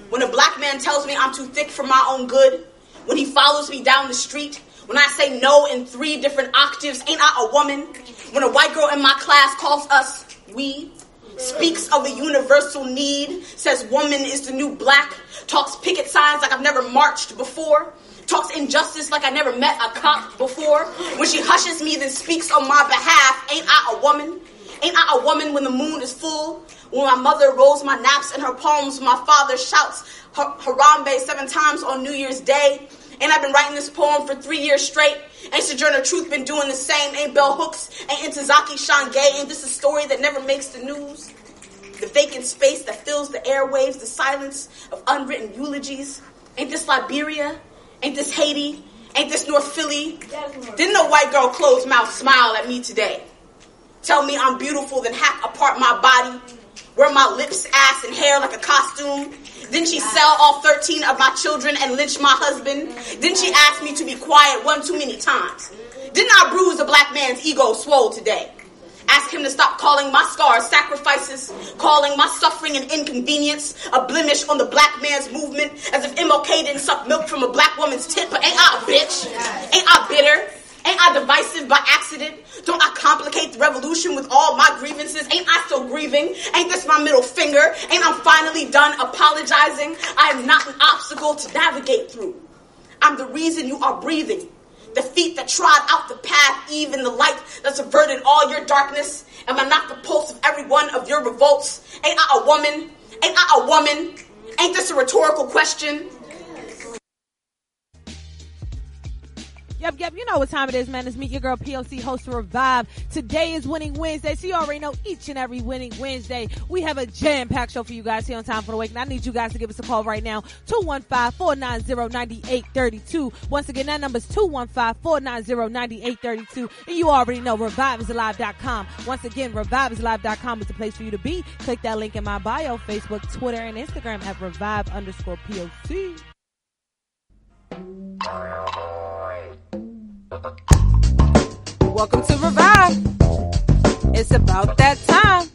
When a black man tells me I'm too thick for my own good, when he follows me down the street, when I say no in 3 different octaves, ain't I a woman? When a white girl in my class calls us we, speaks of the universal need, says woman is the new black, talks picket signs like I've never marched before, talks injustice like I never met a cop before. When she hushes me, then speaks on my behalf. Ain't I a woman? Ain't I a woman when the moon is full? When my mother rolls my naps in her palms, my father shouts Harambe 7 times on New Year's Day. Ain't I been writing this poem for 3 years straight? Ain't Sojourner Truth been doing the same? Ain't Bell Hooks? Ain't Intozaki Shange? Ain't this a story that never makes the news? The vacant space that fills the airwaves, the silence of unwritten eulogies. Ain't this Liberia? Ain't this Haiti? Ain't this North Philly? Didn't a white girl closed mouth smile at me today? Tell me I'm beautiful, then hack apart my body. Wear my lips, ass, and hair like a costume. Didn't she sell all 13 of my children and lynch my husband? Didn't she ask me to be quiet one too many times? Didn't I bruise a black man's ego swole today? Ask him to stop calling my scars sacrifices, calling my suffering and inconvenience a blemish on the black man's movement, as if MLK didn't suck milk from a black woman's tit. But ain't I a bitch? Ain't I bitter? Ain't I divisive by accident? Don't I complicate the revolution with all my grievances? Ain't I still grieving? Ain't this my middle finger? Ain't I finally done apologizing? I am not an obstacle to navigate through. I'm the reason you are breathing. The feet that trod out the path, even the light that subverted all your darkness. Am I not the pulse of every one of your revolts? Ain't I a woman? Ain't I a woman? Ain't this a rhetorical question? Yep, you know what time it is, man. It's Meet Your Girl P.O.C. host of Revive. Today is Winning Wednesday, so you already know each and every Winning Wednesday, we have a jam-packed show for you guys here on Time for the Wake. And I need you guys to give us a call right now, 215-490-9832. Once again, that number is 215-490-9832. And you already know ReviveIsAlive.com. Once again, ReviveIsAlive.com is the place for you to be. Click that link in my bio, Facebook, Twitter, and Instagram at Revive_POC. Welcome to Revive. It's about that time.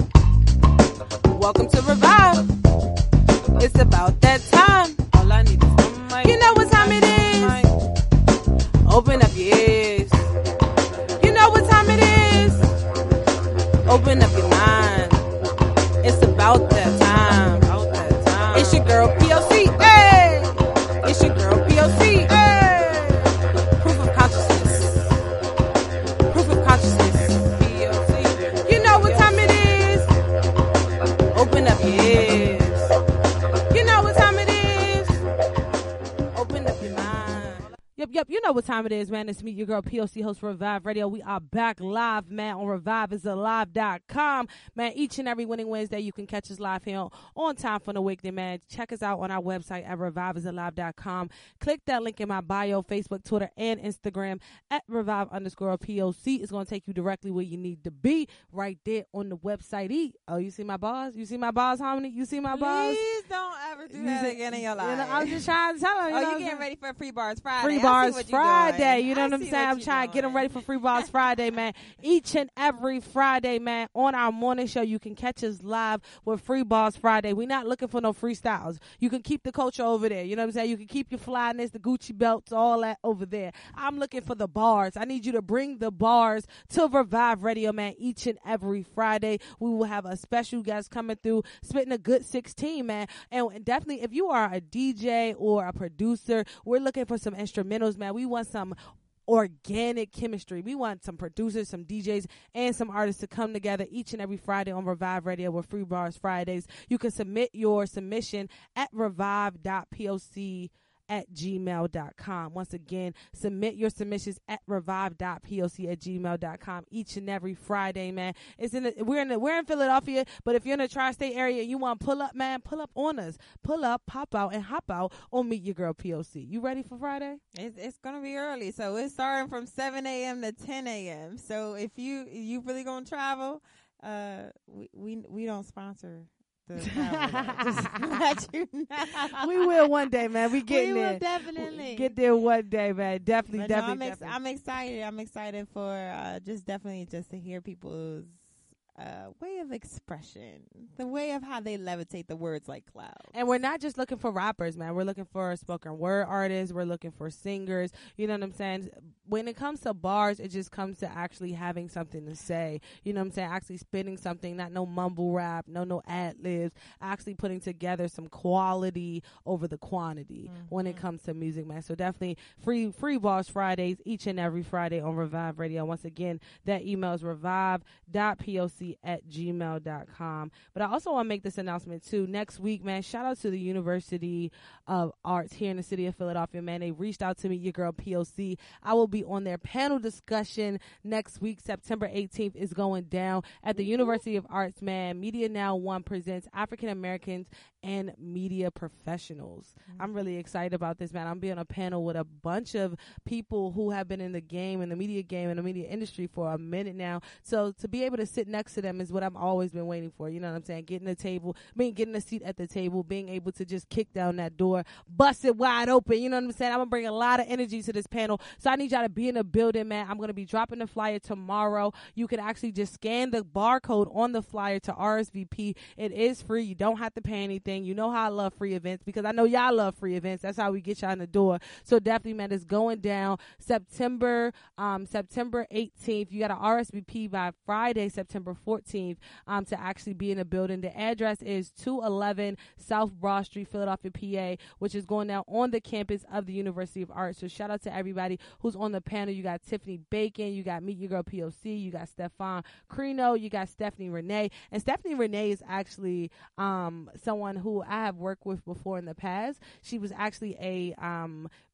Welcome to Revive. It's about that time. All I need is one mic. You know what time it is. Open up your ears. You know what time it is. Open up your mind. It's about that time. It's your girl P.O.C. Hey! It's your girl P.O.C. Hey! Open up your ears. You know what time it is. Open up your mind. Yep, you know what time it is, man. It's me, your girl P.O.C. host for Revive Radio. We are back live, man, on ReviveIsAlive.com. Man, each and every Winning Wednesday, you can catch us live here on Time for the Weekday, man. Check us out on our website at ReviveIsAlive.com. Click that link in my bio, Facebook, Twitter, and Instagram at Revive_POC. It's going to take you directly where you need to be, right there on the website. Oh, you see my bars? You see my bars, Harmony? You see my bars? Please don't ever do that again in your life. You know, I'm just trying to tell her. You getting ready for Free Bars Friday. Free Bars Friday. You know what I'm saying? I'm trying to get them ready for Free Bars Friday, man. Each and every Friday, man, on our morning show, you can catch us live with Free Bars Friday. We're not looking for no freestyles. You can keep the culture over there. You know what I'm saying? You can keep your flyness, the Gucci belts, all that over there. I'm looking for the bars. I need you to bring the bars to Revive Radio, man, each and every Friday. We will have a special guest coming through, spitting a good 16, man. And definitely, if you are a DJ or a producer, we're looking for some instrumentals, man. We want some organic chemistry. We want some producers, some DJs, and some artists to come together each and every Friday on Revive Radio with Free Bars Fridays. You can submit your submission at revive.poc@gmail.com. Once again, submit your submissions at revive.poc@gmail.com each and every Friday, man. We're in Philadelphia, but if you're in the tri-state area and you want to pull up, man, pull up on us. Pull up, pop out, and hop out on Meet Your Girl P.O.C. You ready for Friday? It's going to be early, so it's starting from 7 a.m. to 10 a.m. So if you really going to travel, we don't sponsor just let you know. We will one day, man. We getting there. We will definitely get there one day, man. Definitely. I'm excited. I'm excited for just to hear people's way of expression, the way of how they levitate the words like clouds. And we're not just looking for rappers, man. We're looking for spoken word artists. We're looking for singers. You know what I'm saying? When it comes to bars, it just comes to actually having something to say. You know what I'm saying? Actually spitting something, not no mumble rap, no ad-libs. Actually putting together some quality over the quantity when it comes to music, man. So definitely free Bars Fridays each and every Friday on Revive Radio. Once again, that email is revive.poc@gmail.com. But I also want to make this announcement too. Next week, man, shout out to the University of Arts here in the city of Philadelphia, man. They reached out to me, your girl P.O.C. I will be on their panel discussion next week. September 18th is going down at the University of Arts, man. Media Now 1 presents African Americans and media professionals. I'm really excited about this, man. I'm being on a panel with a bunch of people who have been in the game, in the media industry for a minute now. So to be able to sit next next to them is what I've always been waiting for. You know what I'm saying? Getting a seat at the table, being able to just kick down that door, bust it wide open. You know what I'm saying? I'm going to bring a lot of energy to this panel. So I need y'all to be in the building, man. I'm going to be dropping the flyer tomorrow. You can actually just scan the barcode on the flyer to RSVP. It is free. You don't have to pay anything. You know how I love free events because I know y'all love free events. That's how we get y'all in the door. So definitely, man, it's going down September 18th. You got to RSVP by Friday, September 14th, to actually be in the building. The address is 211 South Broad Street, Philadelphia, PA, which is going down on the campus of the University of Arts. So shout out to everybody who's on the panel. You got Tiffany Bacon, you got Meet Your Girl P.O.C, you got Stefan Crino, you got Stephanie Renee. And Stephanie Renee is actually someone who I have worked with before in the past. She was actually a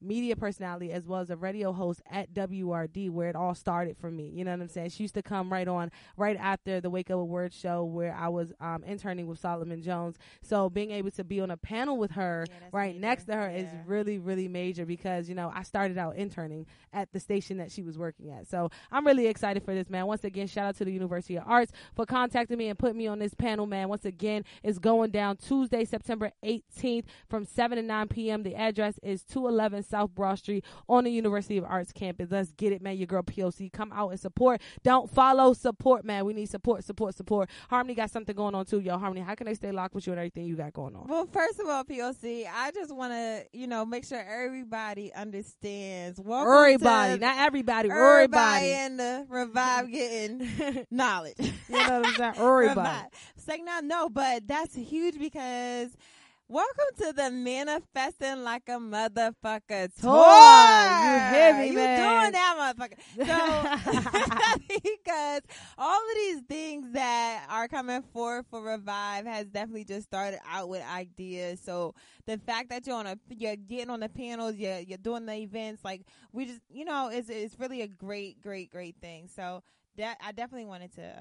media personality as well as a radio host at WRD, where it all started for me. You know what I'm saying? She used to come right after the Wake Up with Word show where I was interning with Solomon Jones. So being able to be on a panel with her next to her is really, really major because, you know, I started out interning at the station that she was working at. So I'm really excited for this, man. Once again, shout out to the University of Arts for contacting me and putting me on this panel, man. Once again, it's going down Tuesday, September 18th from 7 to 9 p.m. The address is 211 South Broad Street on the University of Arts campus. Let's get it, man. Your girl P.O.C. Come out and support. Don't follow, support, man. We need support. Harmony got something going on too, yo. Harmony, how can they stay locked with you and everything you got going on? Well, first of all, P.O.C., I just want to, make sure everybody understands. Everybody, not everybody. Everybody in the Revive getting knowledge. You know what I'm saying? Everybody. Saying now, no, but that's huge because welcome to the Manifesting Like a Motherfucker tour. You hear me, you man? doing that, motherfucker. So, because all of these things that are coming forth for Revive has definitely just started out with ideas. So the fact that you're getting on the panels, you're doing the events, like we just, it's really a great thing. So that I definitely wanted to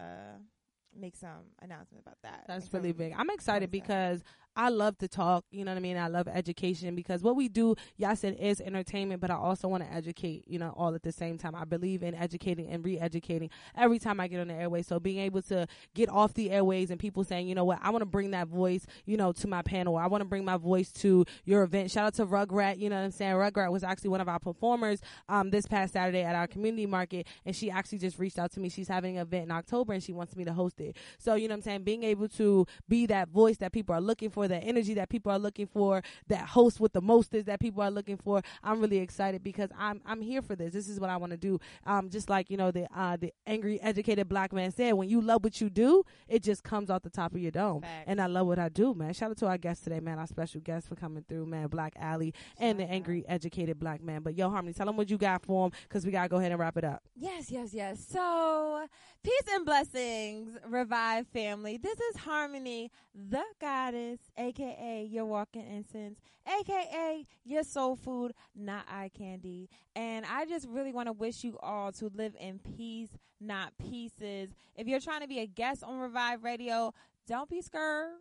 make some announcement about that. That's really big. I'm excited because I love to talk, you know what I mean? I love education because what we do, y'all said, is entertainment, but I also want to educate, all at the same time. I believe in educating and re-educating every time I get on the airways. So being able to get off the airways and people saying, you know what, I want to bring that voice, to my panel. I want to bring my voice to your event. Shout out to Rugrat, you know what I'm saying? Rugrat was actually one of our performers this past Saturday at our community market, and she actually just reached out to me. She's having an event in October, and she wants me to host it. So, you know what I'm saying? Being able to be that voice that people are looking for, that energy that people are looking for, that host with the mostest that people are looking for. I'm really excited because I'm here for this. This is what I want to do. Just like, the angry, educated black man said, when you love what you do, it just comes off the top of your dome. Facts. And I love what I do, man. Shout out to our guests today, man. Our special guests for coming through, man. Black Alley and the angry, educated black man. But yo, Harmony, tell them what you got for them because we got to go ahead and wrap it up. Yes. So, peace and blessings, Revive family. This is Harmony, the goddess, a.k.a. your walking incense, a.k.a. your soul food, not eye candy. And I just really want to wish you all to live in peace, not pieces. If you're trying to be a guest on Revive Radio, don't be scared.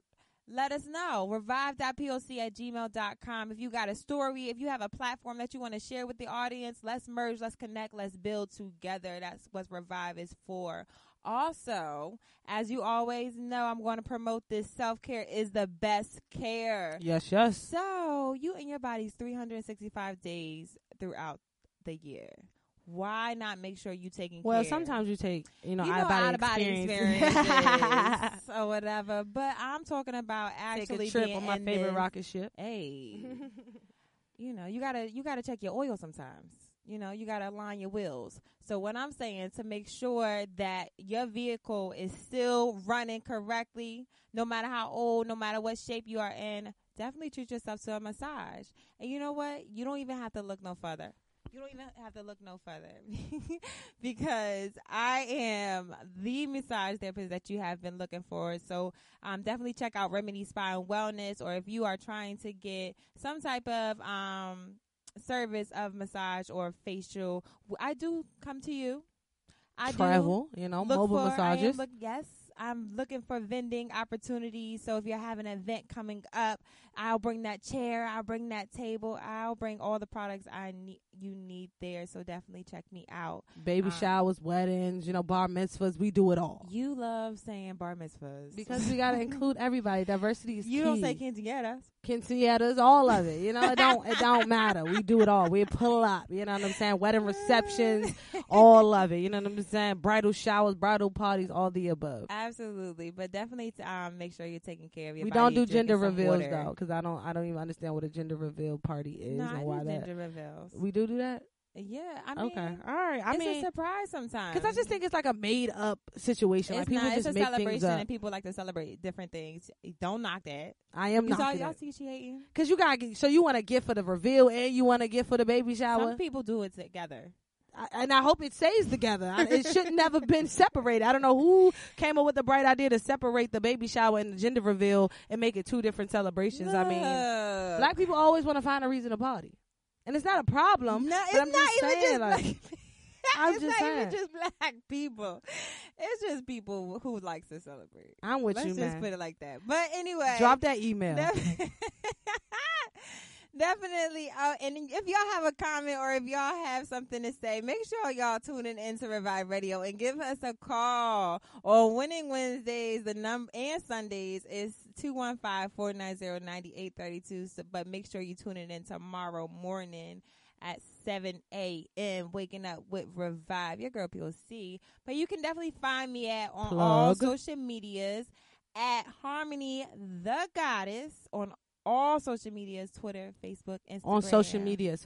Let us know. revive.poc@gmail.com. If you got a story, if you have a platform that you want to share with the audience, let's merge, let's connect, let's build together. That's what Revive is for. Also, as you always know, I'm going to promote this. Self-care is the best care. Yes. So, you and your body's 365 days throughout the year. Why not make sure you taking care? Well, sometimes you take, out-of-body experiences or whatever. But I'm talking about actually take a trip being on my favorite rocket ship. Hey, you gotta check your oil sometimes. You gotta align your wheels. So what I'm saying, to make sure that your vehicle is still running correctly, no matter how old, no matter what shape you are in, definitely treat yourself to a massage. And you know what? You don't even have to look no further. Because I am the massage therapist that you have been looking for. So definitely check out Remedy Spa and Wellness, or if you are trying to get some type of service of massage or facial, I do come to you. I travel, mobile massages. I'm looking for vending opportunities. So if you have an event coming up, I'll bring that chair, I'll bring that table, I'll bring all the products I need, you need there. So definitely check me out. Baby showers, weddings, bar mitzvahs. We do it all. You love saying bar mitzvahs. Because we got to include everybody. Diversity is key. You don't say quinceañeras. Quinceañeras, all of it. It don't matter. We do it all. We pull up. You know what I'm saying? Wedding receptions, all of it. You know what I'm saying? Bridal showers, bridal parties, all the above. Absolutely. But definitely make sure you're taking care of your body. We don't do gender reveals though, because I don't even understand what a gender reveal party is and why that. Gender reveals. We do that? Yeah, I mean, okay, all right. It's a surprise sometimes because I just think it's like a made up situation. It's like people not. just It's a make celebration, things up. and people like to celebrate different things. Don't knock that. I am not. knocking Y'all it. see she hating? Because you got so you want to gift for the reveal and you want to gift for the baby shower. Some people do it together. And I hope it stays together. It should never been separated. I don't know who came up with the bright idea to separate the baby shower and the gender reveal and make it two different celebrations. Look. I mean, black people always want to find a reason to party. And it's not a problem. No, it's not even just black people. It's not even just black people. It's just people who likes to celebrate. I'm with you, man. Let's just put it like that. But anyway. Drop that email. Definitely. And if y'all have a comment or if y'all have something to say, make sure y'all tune in to Revive Radio and give us a call. Or Winning Wednesdays, the number and Sundays is 215-490-9832. But make sure you tune in tomorrow morning at 7 a.m. waking up with Revive, your girl P.O.C. But you can definitely find me on all social medias at Harmony the Goddess on all social medias, Twitter, Facebook, Instagram. On social media is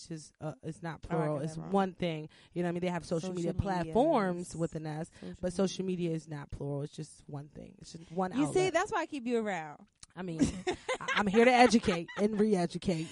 just it's not plural. It's one thing. You know what I mean? They have social media platforms with an S, but social media is not plural. It's just one thing. It's just one outlet. You see, that's why I keep you around. I mean, I'm here to educate and re-educate,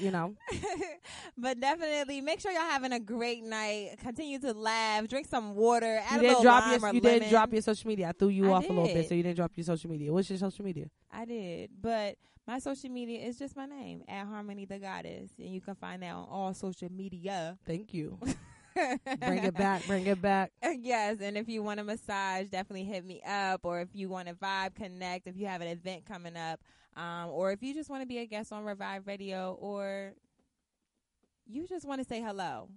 But definitely make sure y'all having a great night. Continue to laugh. Drink some water. Add you a little lime or you lemon. didn't drop your social media. I threw you off a little bit, so you didn't drop your social media. What's your social media? I did, but my social media is just my name, at Harmony the Goddess, and you can find that on all social media. Thank you. Bring it back. Yes, and if you want a massage, definitely hit me up. Or if you want to vibe, connect, if you have an event coming up, or if you just want to be a guest on Revive Radio, or you just want to say hello,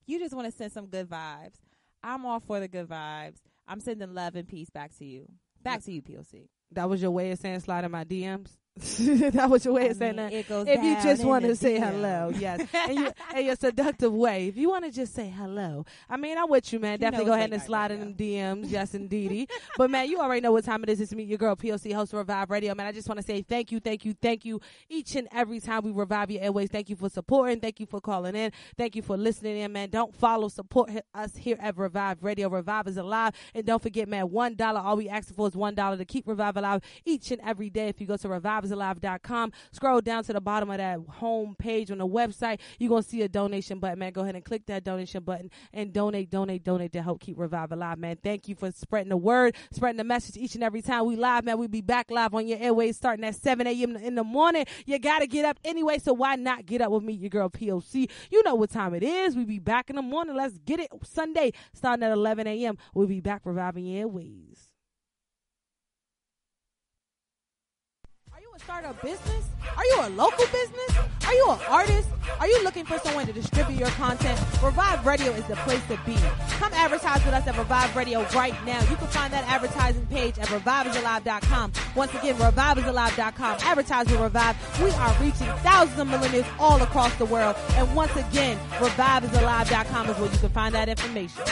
you just want to send some good vibes, I'm all for the good vibes. I'm sending love and peace back to you. Back to you, P.O.C. That was your way of saying slide in my DMs? That was your way of saying that. It goes if you just want to say DM. hello, yes, and your seductive way. If you want to just say hello, I mean, I'm with you, man. Definitely go ahead and slide in them DMs, yes, indeedy. But man, you already know what time it is. It's me, your girl P.O.C, host of Revive Radio. Man, I just want to say thank you each and every time we revive your airways. Thank you for supporting. Thank you for calling in. Thank you for listening in, man. Don't support us here at Revive Radio. Revive is alive, and don't forget, man, $1. All we asking for is $1 to keep Revive alive each and every day. If you go to reviveisalive.com, scroll down to the bottom of that home page on the website, you're going to see a donation button, man. Go ahead and click that donation button and donate to help keep Revive alive, man. Thank you for spreading the word, spreading the message each and every time we live, man. We'll be back live on your airways starting at 7 a.m. in the morning. You got to get up anyway, so why not get up with me, your girl P.O.C. You know what time it is. We'll be back in the morning. Let's get it. Sunday, starting at 11 a.m. We'll be back reviving your airways. Start a business? Are you a local business? Are you an artist? Are you looking for someone to distribute your content? Revive Radio is the place to be. Come advertise with us at Revive Radio right now. You can find that advertising page at reviveisalive.com. Once again, reviveisalive.com. Advertise with Revive. We are reaching thousands of millennials all across the world. And once again, reviveisalive.com is where you can find that information.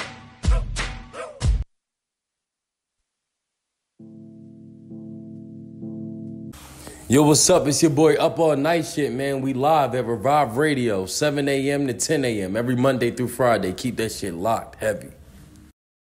Yo, what's up? It's your boy Up All Night Shit, man. We live at Revive Radio, 7 a.m. to 10 a.m. every Monday through Friday. Keep that shit locked, heavy.